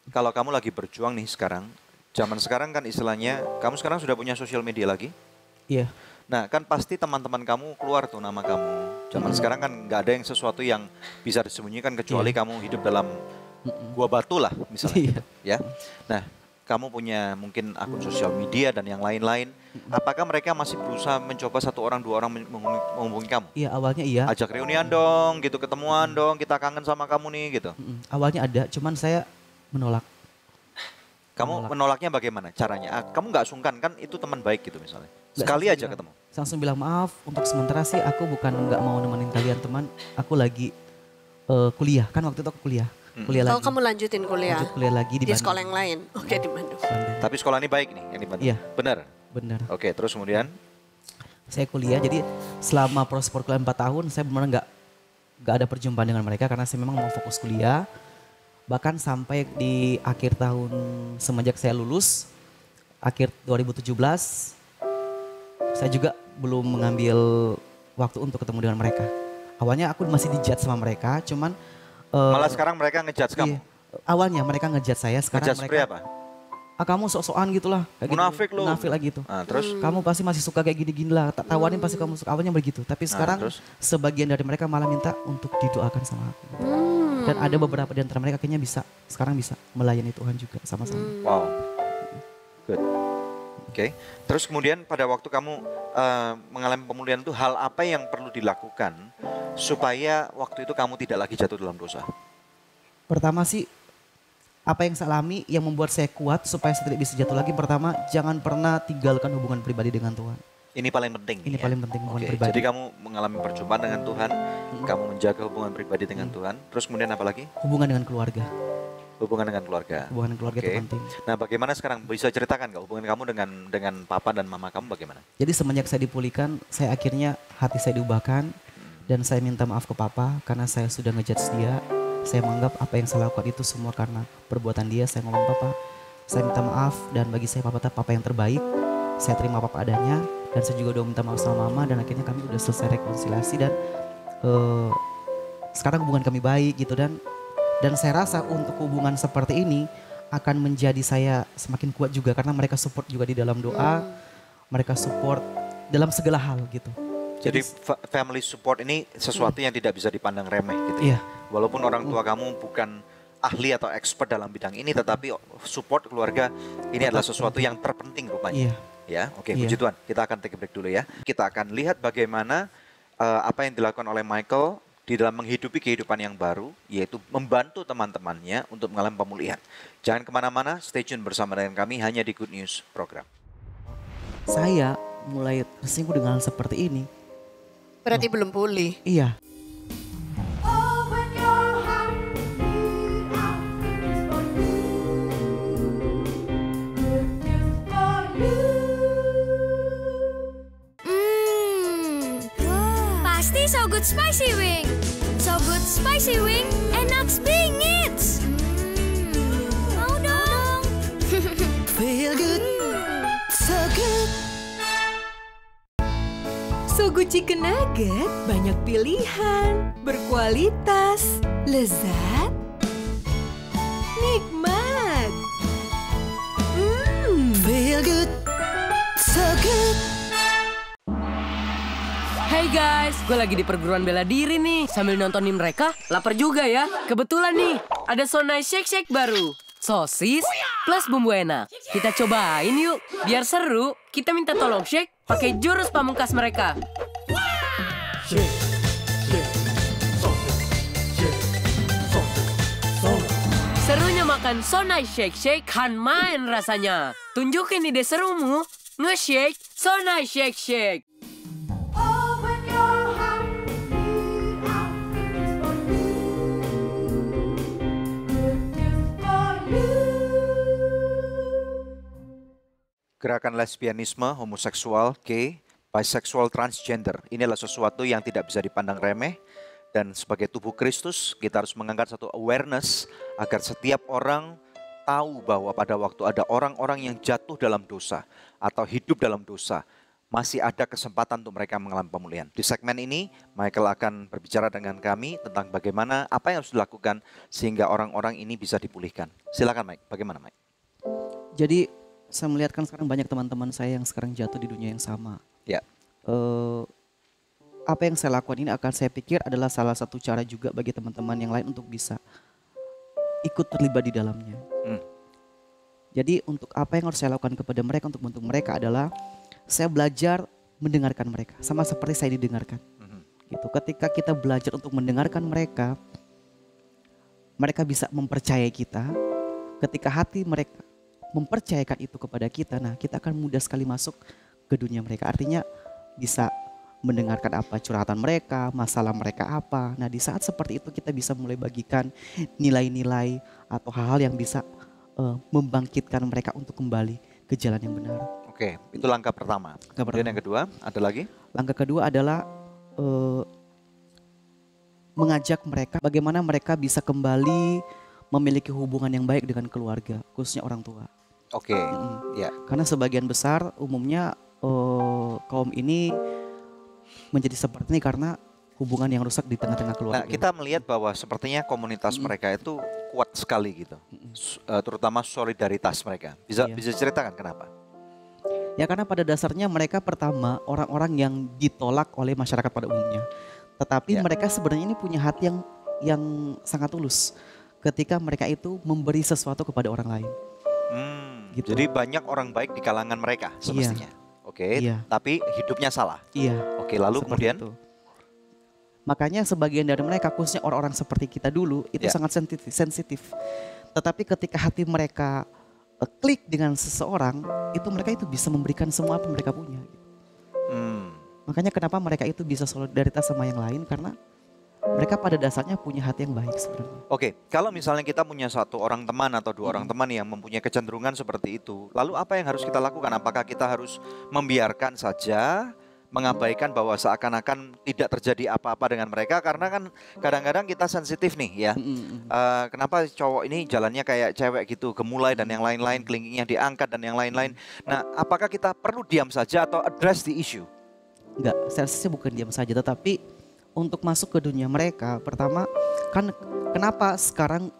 kalau kamu lagi berjuang nih sekarang, zaman sekarang kan istilahnya, kamu sekarang sudah punya sosial media lagi? Iya. Nah kan pasti teman-teman kamu keluar tuh nama kamu. Zaman sekarang kan nggak ada yang sesuatu yang bisa disembunyikan kecuali kamu hidup dalam gua batu lah misalnya. Ya. Nah kamu punya mungkin akun sosial media dan yang lain-lain. Apakah mereka masih berusaha mencoba 1 orang 2 orang menghubungi kamu? Iya awalnya iya. Ajak reunian dong gitu, ketemuan dong, kita kangen sama kamu nih gitu. Awalnya ada, cuman saya menolak. Kamu menolaknya bagaimana caranya? Kamu nggak sungkan kan itu teman baik gitu misalnya. Sekali aja ketemu. Saya langsung bilang maaf untuk sementara sih aku bukan nggak mau nemenin kalian teman. Aku lagi kuliah, kan waktu itu aku kuliah. Kalau kamu lanjutin kuliah? Lanjut kuliah lagi di Bandung. Sekolah yang lain? Oke di Bandung. Tapi sekolah ini baik nih yang di Bandung? Iya. Benar? Benar. Oke terus kemudian? Saya kuliah jadi selama proses perkuliahan 4 tahun saya benar-benar nggak ada perjumpaan dengan mereka karena saya memang mau fokus kuliah. Bahkan sampai di akhir tahun semenjak saya lulus, akhir 2017, saya juga belum mengambil waktu untuk ketemu dengan mereka. Awalnya aku masih dijudge sama mereka, cuman malah sekarang mereka ngejudge kamu? Awalnya mereka ngejudge saya, sekarang ngejudge mereka apa? Kamu sok-sokan gitulah. Munafik gitu, lu. Munafik lah gitu. Terus? Kamu pasti masih suka kayak gini-gini lah, tak tawarin pasti kamu suka. Awalnya begitu, tapi sekarang sebagian dari mereka malah minta untuk didoakan sama aku. Dan ada beberapa di antara mereka kayaknya sekarang bisa melayani Tuhan juga sama-sama. Wow, good. Oke, terus kemudian pada waktu kamu mengalami pemulihan itu hal apa yang perlu dilakukan supaya waktu itu kamu tidak lagi jatuh dalam dosa? Pertama sih, apa yang saya alami yang membuat saya kuat supaya saya tidak bisa jatuh lagi. Pertama, jangan pernah tinggalkan hubungan pribadi dengan Tuhan. Ini paling penting. Ini paling penting hubungan pribadi. Jadi kamu mengalami perjumpaan dengan Tuhan, kamu menjaga hubungan pribadi dengan Tuhan. Terus kemudian apa lagi? Hubungan dengan keluarga. Hubungan dengan keluarga. Hubungan keluarga itu penting. Nah, bagaimana sekarang, bisa ceritakan nggak hubungan kamu dengan papa dan mama kamu bagaimana? Jadi semenjak saya dipulihkan, saya akhirnya hati saya diubahkan dan saya minta maaf ke papa karena saya sudah ngejudge dia. Saya menganggap apa yang saya lakukan itu semua karena perbuatan dia. Saya ngomong, papa, saya minta maaf dan bagi saya papa yang terbaik. Saya terima papa adanya dan saya juga udah minta maaf sama mama dan akhirnya kami udah selesai rekonsiliasi dan sekarang hubungan kami baik gitu dan saya rasa untuk hubungan seperti ini akan menjadi saya semakin kuat juga karena mereka support juga di dalam doa, mereka support dalam segala hal gitu. Jadi family support ini sesuatu yang tidak bisa dipandang remeh gitu. Iya. Walaupun orang tua kamu bukan ahli atau expert dalam bidang ini, tetapi support keluarga ini adalah sesuatu yang terpenting rupanya. Iya. Ya, oke, puji Tuhan. Kita akan take a break dulu ya. Kita akan lihat bagaimana apa yang dilakukan oleh Michael di dalam menghidupi kehidupan yang baru, yaitu membantu teman-temannya untuk mengalami pemulihan. Jangan kemana-mana, stay tune bersama dengan kami hanya di Good News Program. Saya mulai tersinggung dengan hal seperti ini. Berarti belum pulih. Iya. Pasti So Good Spicy Wing. So Good Spicy Wing, enak bingit. Mau dong. Feel good, so good. So Good Chicken Nugget banyak pilihan, berkualitas, lezat, nikmat. Feel good, so good. Hey guys, gue lagi di perguruan bela diri nih. Sambil nontonin mereka, lapar juga ya. Kebetulan nih, ada So Nice Shake Shake baru. Sosis plus bumbu enak. Kita cobain yuk. Biar seru, kita minta tolong shake pakai jurus pamungkas mereka. Serunya makan So Nice Shake Shake kan main rasanya. Tunjukin ide serumu, nge-shake So Nice Shake Shake. Gerakan lesbianisme, homoseksual, gay, bisexual, transgender. Ini adalah sesuatu yang tidak bisa dipandang remeh. Dan sebagai tubuh Kristus, kita harus mengangkat satu awareness agar setiap orang tahu bahwa pada waktu ada orang-orang yang jatuh dalam dosa atau hidup dalam dosa, masih ada kesempatan untuk mereka mengalami pemulihan. Di segmen ini, Michael akan berbicara dengan kami tentang bagaimana apa yang harus dilakukan sehingga orang-orang ini bisa dipulihkan. Silakan Mike, bagaimana Mike? Jadi saya melihat kan sekarang banyak teman-teman saya yang sekarang jatuh di dunia yang sama. Ya. Apa yang saya lakukan ini akan saya pikir adalah salah satu cara juga bagi teman-teman yang lain untuk bisa ikut terlibat di dalamnya. Jadi untuk apa yang harus saya lakukan kepada mereka untuk membantu mereka adalah saya belajar mendengarkan mereka, sama seperti saya didengarkan. Gitu. Ketika kita belajar untuk mendengarkan mereka, mereka bisa mempercayai kita. Ketika hati mereka mempercayakan itu kepada kita, nah kita akan mudah sekali masuk ke dunia mereka. Artinya bisa mendengarkan apa curhatan mereka, masalah mereka apa. Nah di saat seperti itu kita bisa mulai bagikan nilai-nilai atau hal-hal yang bisa membangkitkan mereka untuk kembali ke jalan yang benar. Oke, itu langkah pertama. Kemudian yang kedua, ada lagi? Langkah kedua adalah mengajak mereka bagaimana mereka bisa kembali memiliki hubungan yang baik dengan keluarga, khususnya orang tua. Oke, ya. Karena sebagian besar umumnya kaum ini menjadi seperti ini karena hubungan yang rusak di tengah-tengah keluarga. Nah, kita melihat bahwa sepertinya komunitas mereka itu kuat sekali gitu, terutama solidaritas mereka. Bisa ceritakan kenapa? Ya karena pada dasarnya mereka pertama orang-orang yang ditolak oleh masyarakat pada umumnya. Tetapi mereka sebenarnya ini punya hati yang sangat tulus ketika mereka itu memberi sesuatu kepada orang lain. Gitu. Jadi banyak orang baik di kalangan mereka semestinya. Oke, tapi hidupnya salah. Iya. Oke, lalu seperti kemudian? Itu. Makanya sebagian dari mereka, khususnya orang-orang seperti kita dulu, itu sangat sensitif. Tetapi ketika hati mereka klik dengan seseorang, itu mereka itu bisa memberikan semua apa mereka punya. Makanya kenapa mereka itu bisa solidaritas sama yang lain, karena mereka pada dasarnya punya hati yang baik sebenarnya. Oke, kalau misalnya kita punya satu orang teman atau dua orang teman yang mempunyai kecenderungan seperti itu, lalu apa yang harus kita lakukan? Apakah kita harus membiarkan saja, mengabaikan bahwa seakan-akan tidak terjadi apa-apa dengan mereka? Karena kan kadang-kadang kita sensitif nih ya. Kenapa cowok ini jalannya kayak cewek gitu, gemulai dan yang lain-lain, kelingkingnya diangkat dan yang lain-lain. Nah, apakah kita perlu diam saja atau address the issue? Enggak, saya rasa bukan diam saja, tetapi untuk masuk ke dunia mereka, pertama kan kenapa sekarang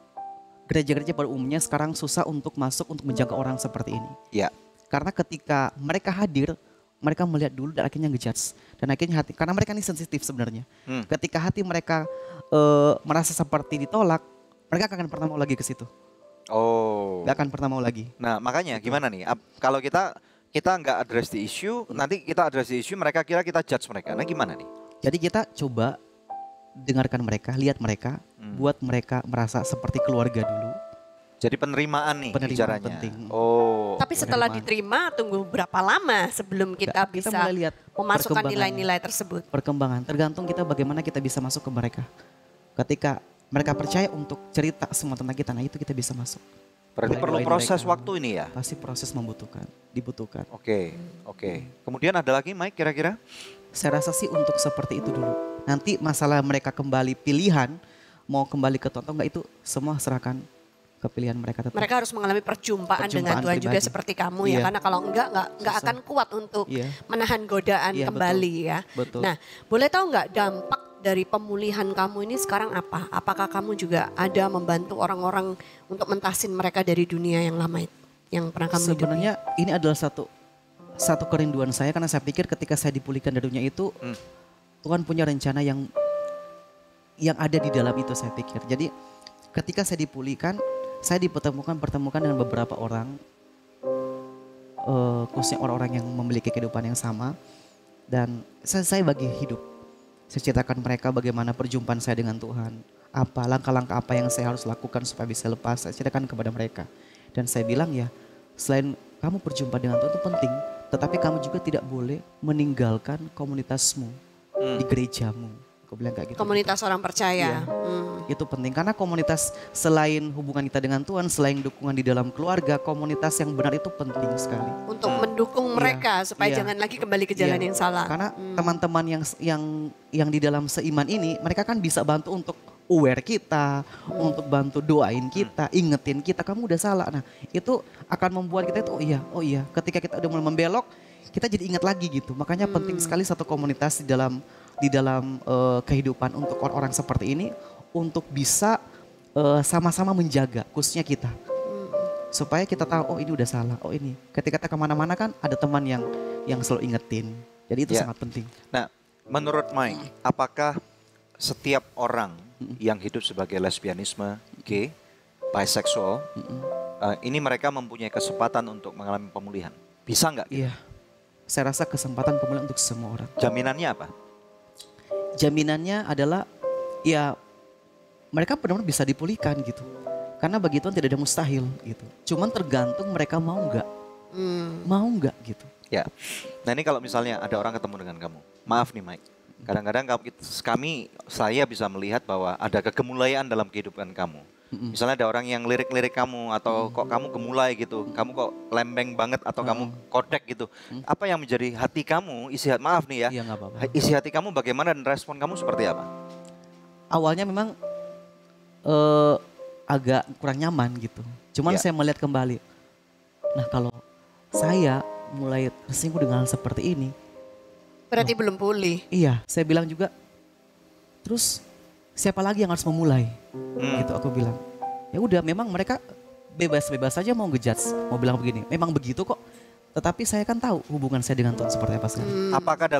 gereja-gereja pada umumnya sekarang susah untuk masuk untuk menjaga orang seperti ini? Ya. Karena ketika mereka hadir, mereka melihat dulu dan akhirnya ngejudge. Dan akhirnya hati, karena mereka ini sensitif sebenarnya. Ketika hati mereka merasa seperti ditolak, mereka akan pernah mau lagi ke situ. Oh. Gak akan pernah mau lagi. Nah makanya gimana nih? Kalau kita nggak address the issue, nanti kita address the issue, mereka kira kita judge mereka. Nah gimana nih? Jadi kita coba dengarkan mereka, lihat mereka, buat mereka merasa seperti keluarga dulu. Jadi penerimaan nih bicaranya. Penting. Oh. Tapi setelah diterima, tunggu berapa lama sebelum kita bisa mulai lihat memasukkan nilai-nilai tersebut? Perkembangan, tergantung kita bagaimana kita bisa masuk ke mereka. Ketika mereka percaya untuk cerita semua tentang kita, nah itu kita bisa masuk. Berarti perlu proses waktu ini ya? Pasti proses dibutuhkan. Oke. Kemudian ada lagi Mike kira-kira? Saya rasa sih untuk seperti itu dulu. Nanti masalah mereka kembali pilihan, mau kembali ke Tuhan atau enggak, itu semua serahkan ke pilihan mereka tetap. Mereka harus mengalami perjumpaan dengan Tuhan pribadi. juga seperti kamu ya. Karena kalau enggak akan kuat untuk menahan godaan kembali betul. ya. Betul. Nah, boleh tahu enggak dampak dari pemulihan kamu ini sekarang apa? Apakah kamu juga ada membantu orang-orang untuk mentasin mereka dari dunia yang lama yang pernah kamu hidupi? Sebenarnya ini adalah satu kerinduan saya, karena saya pikir ketika saya dipulihkan dari dunia itu Tuhan punya rencana yang ada di dalam itu, saya pikir. Jadi ketika saya dipulihkan, saya dipertemukan dengan beberapa orang, khususnya orang-orang yang memiliki kehidupan yang sama, dan saya bagi hidup. Saya ceritakan mereka bagaimana perjumpaan saya dengan Tuhan, apa langkah-langkah apa yang saya harus lakukan supaya bisa lepas. Saya ceritakan kepada mereka, dan saya bilang ya, selain kamu berjumpa dengan Tuhan itu penting, tetapi kamu juga tidak boleh meninggalkan komunitasmu di gerejamu. Aku bilang kayak gitu. Komunitas orang percaya. Itu penting, karena komunitas selain hubungan kita dengan Tuhan, selain dukungan di dalam keluarga, komunitas yang benar itu penting sekali. Untuk mendukung mereka supaya jangan lagi kembali ke jalan yang salah. Karena teman-teman yang di dalam seiman ini, mereka kan bisa bantu untuk aware kita, untuk bantu doain kita, ingetin kita, kamu udah salah. Nah itu akan membuat kita itu, oh iya, ketika kita udah mulai membelok, kita jadi ingat lagi gitu. Makanya penting sekali satu komunitas di dalam kehidupan untuk orang-orang seperti ini, untuk bisa sama-sama menjaga khususnya kita. Supaya kita tahu, oh ini udah salah, oh ini. Ketika kita kemana-mana kan ada teman yang selalu ingetin. Jadi itu sangat penting. Nah menurut Mike, apakah setiap orang yang hidup sebagai lesbianisme, gay, bisexual, ini mereka mempunyai kesempatan untuk mengalami pemulihan? Bisa nggak? Iya, saya rasa kesempatan pemulihan untuk semua orang. Jaminannya apa? Jaminannya adalah ya mereka benar-benar bisa dipulihkan gitu. Karena bagi Tuhan tidak ada mustahil gitu. Cuman tergantung mereka mau nggak gitu. Ya. Nah ini kalau misalnya ada orang ketemu dengan kamu, maaf nih Mike, kadang-kadang saya bisa melihat bahwa ada kegemulaian dalam kehidupan kamu. Misalnya ada orang yang lirik-lirik kamu, atau kok kamu gemulai gitu, kamu kok lembeng banget, atau kamu kodek gitu. Apa yang menjadi hati kamu, maaf nih ya, nggak apa-apa. isi hati kamu bagaimana dan respon kamu seperti apa? Awalnya memang agak kurang nyaman gitu. Cuman saya melihat kembali, nah kalau saya mulai tersinggung dengan hal seperti ini, berarti belum pulih. Iya, saya bilang juga, terus siapa lagi yang harus memulai? Gitu aku bilang. Ya udah, memang mereka bebas-bebas saja mau ngejudge, mau bilang begini. Memang begitu kok. Tetapi saya kan tahu hubungan saya dengan Tuhan seperti apa sekarang. Apakah ada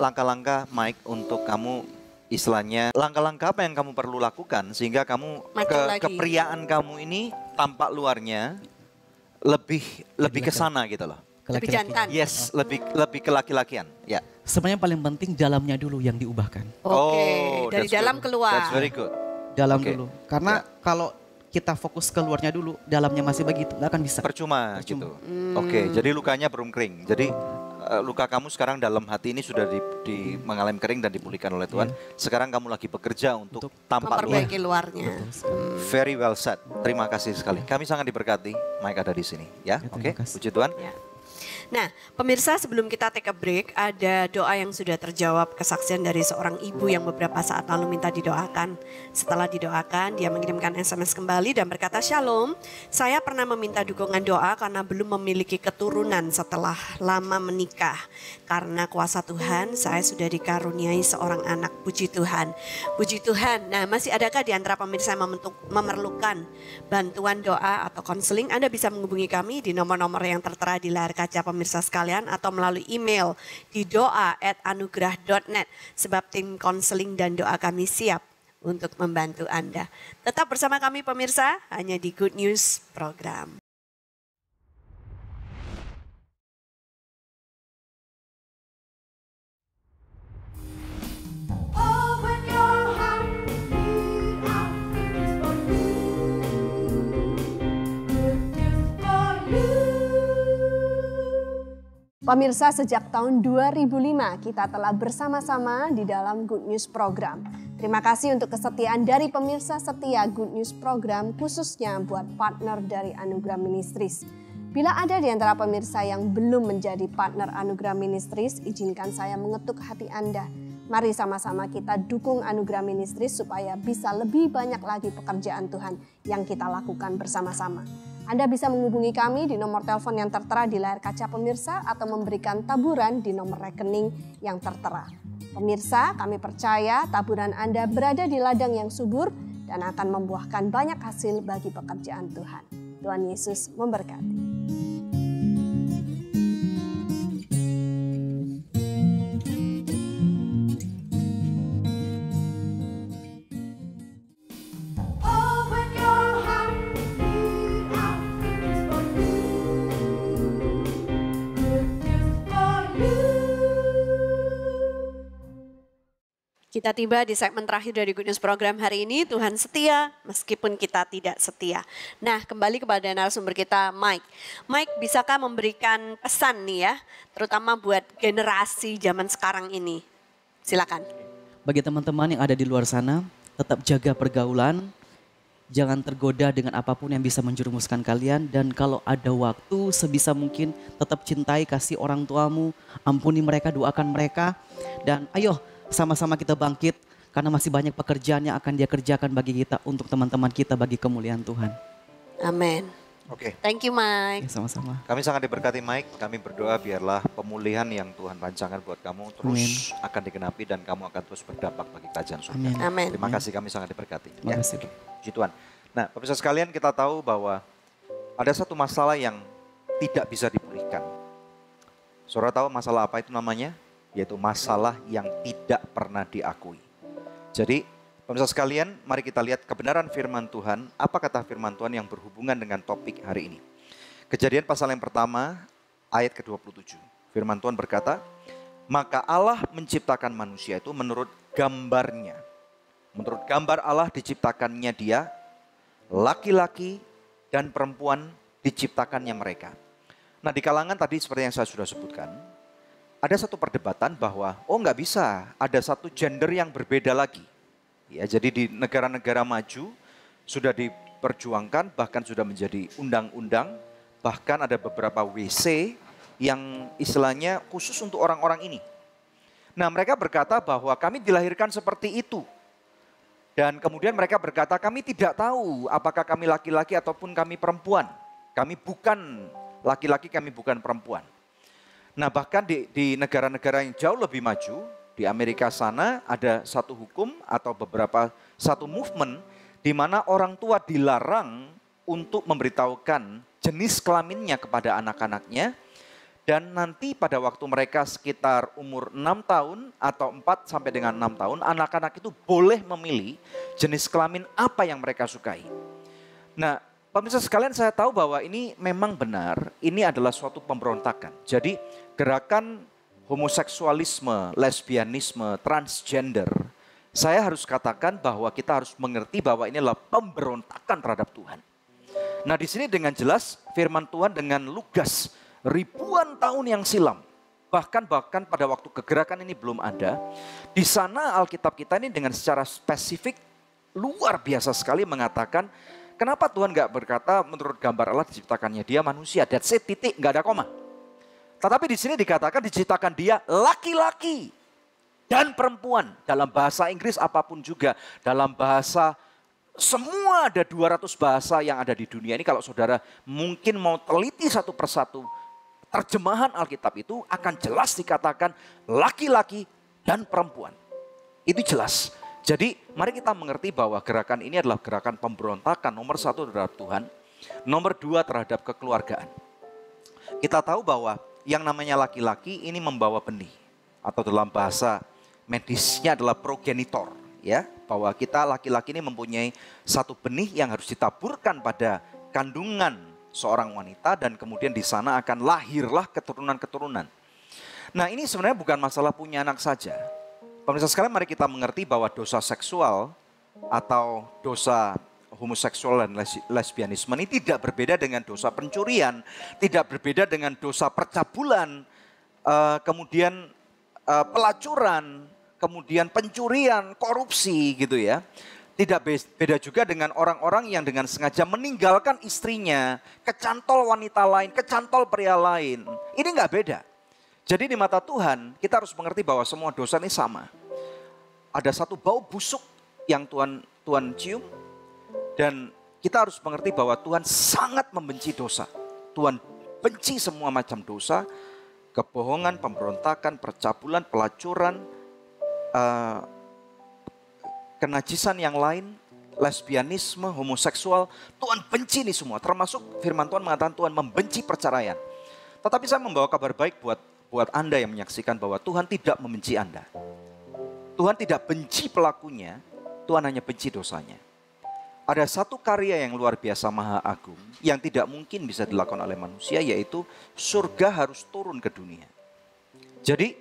langkah-langkah Mike untuk kamu, istilahnya langkah-langkah apa yang kamu perlu lakukan sehingga kamu kepriaan kamu ini tampak luarnya lebih ke sana gitu loh. Lebih jantan. Yes, lebih ke laki-lakian. Ya. Sebenarnya paling penting dalamnya dulu yang diubahkan. Oke, dari dalam keluar. That's very good. Dalam dulu. Karena kalau kita fokus keluarnya dulu, dalamnya masih begitu, nggak akan bisa. Percuma. Gitu. Oke, jadi lukanya belum kering. Jadi luka kamu sekarang dalam hati ini sudah mengalami kering dan dipulihkan oleh Tuhan. Sekarang kamu lagi bekerja untuk tampak luar. Memperbaiki luarnya. Very well said. Terima kasih sekali. Kami sangat diberkati. Mike ada di sini, ya. Oke, puji Tuhan. Ya. Nah, pemirsa, sebelum kita take a break, ada doa yang sudah terjawab, kesaksian dari seorang ibu yang beberapa saat lalu minta didoakan. Setelah didoakan, dia mengirimkan SMS kembali dan berkata, "Shalom, saya pernah meminta dukungan doa karena belum memiliki keturunan setelah lama menikah. Karena kuasa Tuhan, saya sudah dikaruniai seorang anak. Puji Tuhan." Puji Tuhan. Nah, masih adakah di antara pemirsa yang memerlukan bantuan doa atau konseling? Anda bisa menghubungi kami di nomor-nomor yang tertera di layar kaca pemirsa sekalian, atau melalui email di doa@anugerah.net, sebab tim konseling dan doa kami siap untuk membantu Anda. Tetap bersama kami pemirsa, hanya di Good News Program. Pemirsa, sejak tahun 2005 kita telah bersama-sama di dalam Good News Program. Terima kasih untuk kesetiaan dari pemirsa setia Good News Program, khususnya buat partner dari Anugerah Ministries. Bila ada di antara pemirsa yang belum menjadi partner Anugerah Ministries, izinkan saya mengetuk hati Anda. Mari sama-sama kita dukung Anugerah Ministries supaya bisa lebih banyak lagi pekerjaan Tuhan yang kita lakukan bersama-sama. Anda bisa menghubungi kami di nomor telepon yang tertera di layar kaca pemirsa atau memberikan taburan di nomor rekening yang tertera. Pemirsa, kami percaya taburan Anda berada di ladang yang subur dan akan membuahkan banyak hasil bagi pekerjaan Tuhan. Tuhan Yesus memberkati. Kita tiba di segmen terakhir dari Good News Program hari ini. Tuhan setia meskipun kita tidak setia. Nah, kembali kepada narasumber kita, Mike. Mike, bisakah memberikan pesan nih ya, terutama buat generasi zaman sekarang ini? Silakan. Bagi teman-teman yang ada di luar sana, tetap jaga pergaulan. Jangan tergoda dengan apapun yang bisa menjerumuskan kalian. Dan kalau ada waktu, sebisa mungkin tetap cintai, kasih orang tuamu. Ampuni mereka, doakan mereka. Dan ayo, sama-sama kita bangkit karena masih banyak pekerjaan yang akan Dia kerjakan bagi kita, untuk teman-teman kita, bagi kemuliaan Tuhan. Amin. Oke. Thank you, Mike. Ya, sama-sama. Kami sangat diberkati, Mike. Kami berdoa biarlah pemulihan yang Tuhan rancangkan buat kamu terus akan digenapi dan kamu akan terus berdampak bagi kerajaan surga. Amin. Terima kasih, kami sangat diberkati. Terima kasih. Puji Tuhan. Nah, pemirsa sekalian, kita tahu bahwa ada satu masalah yang tidak bisa dipulihkan. Saudara tahu masalah apa itu namanya? Yaitu masalah yang tidak pernah diakui. Jadi, pemirsa sekalian, mari kita lihat kebenaran firman Tuhan. Apa kata firman Tuhan yang berhubungan dengan topik hari ini? Kejadian pasal yang pertama, ayat ke-27. Firman Tuhan berkata, "Maka Allah menciptakan manusia itu menurut gambarnya. Menurut gambar Allah diciptakannya dia, laki-laki dan perempuan diciptakannya mereka." Nah, di kalangan tadi seperti yang saya sudah sebutkan, ada satu perdebatan bahwa nggak bisa, ada satu gender yang berbeda lagi. Ya, jadi di negara-negara maju sudah diperjuangkan, bahkan sudah menjadi undang-undang, bahkan ada beberapa WC yang istilahnya khusus untuk orang-orang ini. Nah, mereka berkata bahwa kami dilahirkan seperti itu. Dan kemudian mereka berkata, kami tidak tahu apakah kami laki-laki ataupun kami perempuan. Kami bukan laki-laki, kami bukan perempuan. Nah, bahkan di negara-negara yang jauh lebih maju, di Amerika sana ada satu hukum atau satu movement di mana orang tua dilarang untuk memberitahukan jenis kelaminnya kepada anak-anaknya. Dan nanti pada waktu mereka sekitar umur 6 tahun atau 4 sampai dengan 6 tahun, anak-anak itu boleh memilih jenis kelamin apa yang mereka sukai. Nah, pemirsa sekalian, saya tahu bahwa ini memang benar, ini adalah suatu pemberontakan. Jadi gerakan homoseksualisme, lesbianisme, transgender, saya harus katakan bahwa kita harus mengerti bahwa ini adalah pemberontakan terhadap Tuhan. Nah, di sini dengan jelas firman Tuhan dengan lugas ribuan tahun yang silam, bahkan pada waktu kegerakan ini belum ada, di sana Alkitab kita ini dengan secara spesifik luar biasa sekali mengatakan, kenapa Tuhan nggak berkata menurut gambar Allah diciptakannya dia manusia, that's it, titik, nggak ada koma. Tetapi di sini dikatakan diciptakan dia laki-laki dan perempuan. Dalam bahasa Inggris apapun juga, dalam bahasa semua ada 200 bahasa yang ada di dunia ini. Kalau saudara mungkin mau teliti satu persatu, terjemahan Alkitab itu akan jelas dikatakan laki-laki dan perempuan. Itu jelas. Jadi mari kita mengerti bahwa gerakan ini adalah gerakan pemberontakan nomor 1 terhadap Tuhan, nomor 2 terhadap kekeluargaan. Kita tahu bahwa yang namanya laki-laki ini membawa benih, atau dalam bahasa medisnya adalah progenitor, ya, bahwa kita laki-laki ini mempunyai satu benih yang harus ditaburkan pada kandungan seorang wanita dan kemudian di sana akan lahirlah keturunan-keturunan. Nah, ini sebenarnya bukan masalah punya anak saja. Pemirsa sekalian, mari kita mengerti bahwa dosa seksual atau dosa homoseksual dan lesbianisme ini tidak berbeda dengan dosa pencurian, tidak berbeda dengan dosa percabulan, kemudian pelacuran, kemudian pencurian, korupsi gitu ya. Tidak beda juga dengan orang-orang yang dengan sengaja meninggalkan istrinya, kecantol wanita lain, kecantol pria lain. Ini nggak beda. Jadi di mata Tuhan kita harus mengerti bahwa semua dosa ini sama. Ada satu bau busuk yang Tuhan cium dan kita harus mengerti bahwa Tuhan sangat membenci dosa. Tuhan benci semua macam dosa, kebohongan, pemberontakan, percabulan, pelacuran, kenajisan yang lain, lesbianisme, homoseksual, Tuhan benci ini semua. Termasuk firman Tuhan mengatakan Tuhan membenci perceraian. Tetapi saya membawa kabar baik buat Anda yang menyaksikan bahwa Tuhan tidak membenci Anda. Tuhan tidak benci pelakunya, Tuhan hanya benci dosanya. Ada satu karya yang luar biasa maha agung yang tidak mungkin bisa dilakukan oleh manusia, yaitu surga harus turun ke dunia. Jadi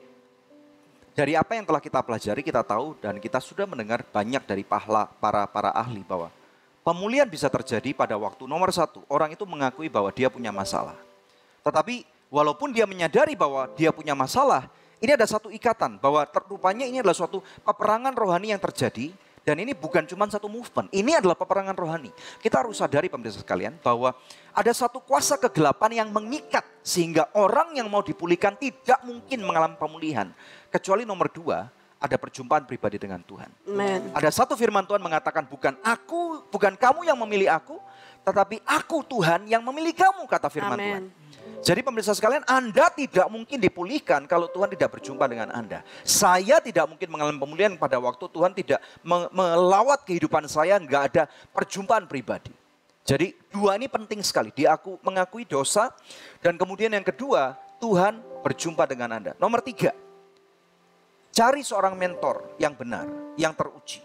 dari apa yang telah kita pelajari, kita tahu dan kita sudah mendengar banyak dari para ahli bahwa pemulihan bisa terjadi pada waktu nomor 1, orang itu mengakui bahwa dia punya masalah. Tetapi walaupun dia menyadari bahwa dia punya masalah, ini ada satu ikatan bahwa rupanya ini adalah suatu peperangan rohani yang terjadi. Dan ini bukan cuma satu movement, ini adalah peperangan rohani. Kita harus sadari pemirsa sekalian bahwa ada satu kuasa kegelapan yang mengikat sehingga orang yang mau dipulihkan tidak mungkin mengalami pemulihan. Kecuali nomor 2, ada perjumpaan pribadi dengan Tuhan. Amen. Ada satu firman Tuhan mengatakan bukan kamu yang memilih aku, tetapi aku Tuhan yang memilih kamu, kata firman Amen. Tuhan. Jadi pemirsa sekalian, Anda tidak mungkin dipulihkan kalau Tuhan tidak berjumpa dengan Anda. Saya tidak mungkin mengalami pemulihan pada waktu Tuhan tidak melawat kehidupan saya, nggak ada perjumpaan pribadi. Jadi 2 ini penting sekali, mengakui dosa, dan kemudian yang kedua, Tuhan berjumpa dengan Anda. Nomor 3, cari seorang mentor yang benar, yang teruji.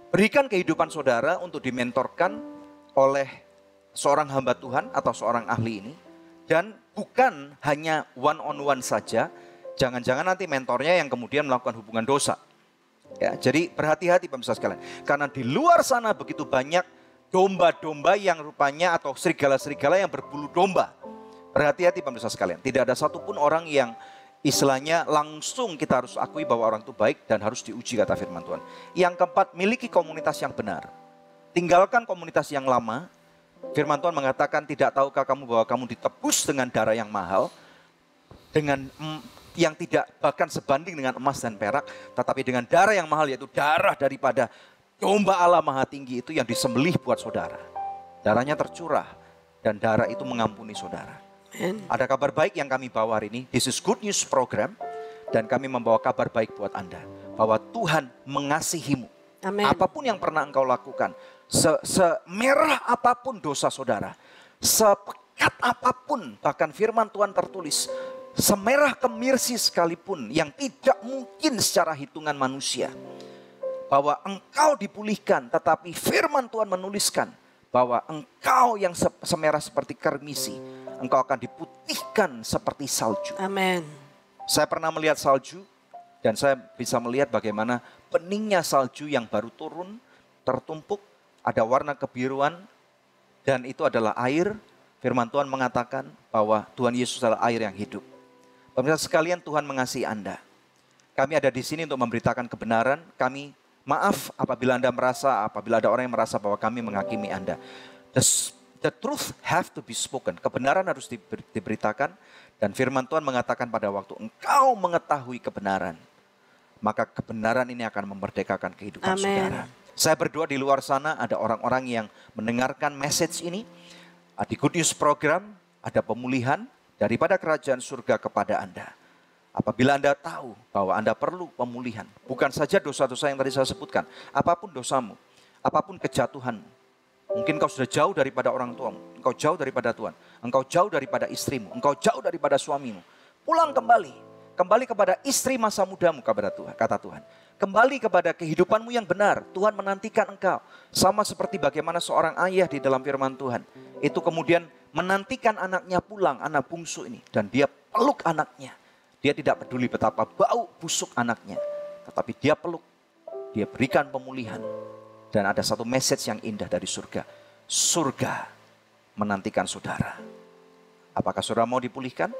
Berikan kehidupan saudara untuk dimentorkan oleh seorang hamba Tuhan atau seorang ahli ini. Dan bukan hanya one on one saja, jangan-jangan nanti mentornya yang kemudian melakukan hubungan dosa. Ya, jadi berhati-hati pemirsa sekalian. Karena di luar sana begitu banyak domba-domba yang rupanya atau serigala-serigala yang berbulu domba. Berhati-hati pemirsa sekalian. Tidak ada satupun orang yang istilahnya langsung kita harus akui bahwa orang itu baik dan harus diuji, kata firman Tuhan. Yang keempat, miliki komunitas yang benar. Tinggalkan komunitas yang lama. Firman Tuhan mengatakan, tidak tahukah kamu bahwa kamu ditebus dengan darah yang mahal, dengan yang tidak bahkan sebanding dengan emas dan perak, tetapi dengan darah yang mahal, yaitu darah daripada domba Allah maha tinggi itu yang disembelih buat saudara. Darahnya tercurah dan darah itu mengampuni saudara. Ada kabar baik yang kami bawa hari ini. This is Good News Program. Dan kami membawa kabar baik buat Anda. Bahwa Tuhan mengasihimu. Amen. Apapun yang pernah engkau lakukan. Semerah apapun dosa saudara. Sepekat apapun. Bahkan firman Tuhan tertulis. Semerah kemirsi sekalipun. Yang tidak mungkin secara hitungan manusia. Bahwa engkau dipulihkan. Tetapi firman Tuhan menuliskan. Bahwa engkau yang semerah seperti kermisi. Engkau akan diputihkan seperti salju. Amin. Saya pernah melihat salju. Dan saya bisa melihat bagaimana beningnya salju yang baru turun. Tertumpuk. Ada warna kebiruan, dan itu adalah air. Firman Tuhan mengatakan bahwa Tuhan Yesus adalah air yang hidup. Pemirsa sekalian, Tuhan mengasihi Anda. Kami ada di sini untuk memberitakan kebenaran. Kami maaf apabila ada orang yang merasa bahwa kami menghakimi Anda. The truth have to be spoken. Kebenaran harus diberitakan. Dan firman Tuhan mengatakan pada waktu engkau mengetahui kebenaran, maka kebenaran ini akan memerdekakan kehidupan saudara. Saya berdoa di luar sana ada orang-orang yang mendengarkan message ini. Di Good News Program ada pemulihan daripada kerajaan surga kepada Anda. Apabila Anda tahu bahwa Anda perlu pemulihan, bukan saja dosa-dosa yang tadi saya sebutkan, apapun dosamu, apapun kejatuhanmu. Mungkin engkau sudah jauh daripada orang tuamu, engkau jauh daripada Tuhan, engkau jauh daripada istrimu, engkau jauh daripada suamimu. Pulang kembali, kembali kepada istri masa mudamu kepada Tuhan, kata Tuhan. Kembali kepada kehidupanmu yang benar, Tuhan menantikan engkau. Sama seperti bagaimana seorang ayah di dalam firman Tuhan, itu kemudian menantikan anaknya pulang, anak bungsu ini. Dan dia peluk anaknya. Dia tidak peduli betapa bau busuk anaknya. Tetapi dia peluk, dia berikan pemulihan. Dan ada satu message yang indah dari surga. Surga menantikan saudara. Apakah saudara mau dipulihkan?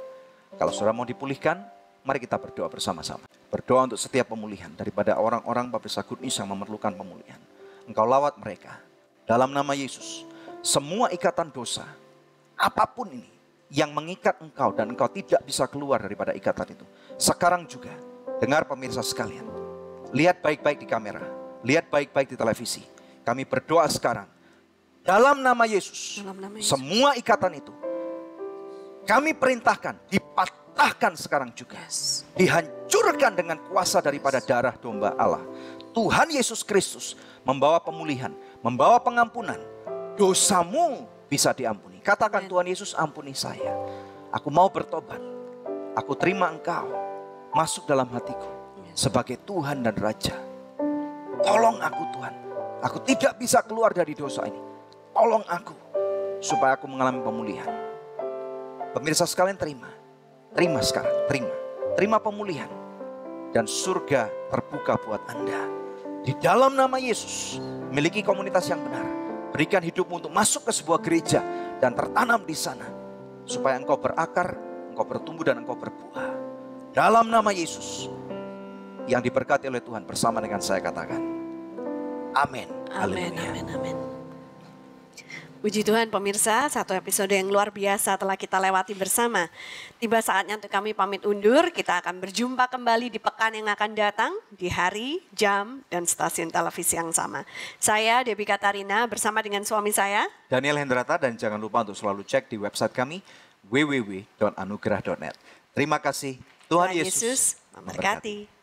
Kalau saudara mau dipulihkan, mari kita berdoa bersama-sama. Berdoa untuk setiap pemulihan daripada orang-orang pemirsa Good News yang memerlukan pemulihan. Engkau lawat mereka. Dalam nama Yesus, semua ikatan dosa, apapun ini, yang mengikat engkau dan engkau tidak bisa keluar daripada ikatan itu. Sekarang juga, dengar pemirsa sekalian. Lihat baik-baik di kamera. Lihat baik-baik di televisi. Kami berdoa sekarang. Dalam nama Yesus. Semua ikatan itu. Kami perintahkan. Dipatahkan sekarang juga. Dihancurkan dengan kuasa daripada darah domba Allah. Tuhan Yesus Kristus membawa pemulihan. Membawa pengampunan. Dosamu bisa diampuni. Katakan, Tuhan Yesus, ampuni saya. Aku mau bertobat. Aku terima engkau. Masuk dalam hatiku. Sebagai Tuhan dan Raja. Tolong aku Tuhan, aku tidak bisa keluar dari dosa ini. Tolong aku, supaya aku mengalami pemulihan. Pemirsa sekalian terima sekarang, terima pemulihan. Dan surga terbuka buat Anda. Di dalam nama Yesus, miliki komunitas yang benar. Berikan hidupmu untuk masuk ke sebuah gereja dan tertanam di sana. Supaya engkau berakar, engkau bertumbuh dan engkau berbuah. Dalam nama Yesus. Yang diberkati oleh Tuhan bersama dengan saya katakan. Amin. Amin, amin, amin. Puji Tuhan pemirsa, satu episode yang luar biasa telah kita lewati bersama. Tiba saatnya untuk kami pamit undur, kita akan berjumpa kembali di pekan yang akan datang, di hari, jam, dan stasiun televisi yang sama. Saya Debbie Katarina bersama dengan suami saya, Daniel Hendrata, dan jangan lupa untuk selalu cek di website kami, www.anugerah.net. Terima kasih, Tuhan Yesus memberkati.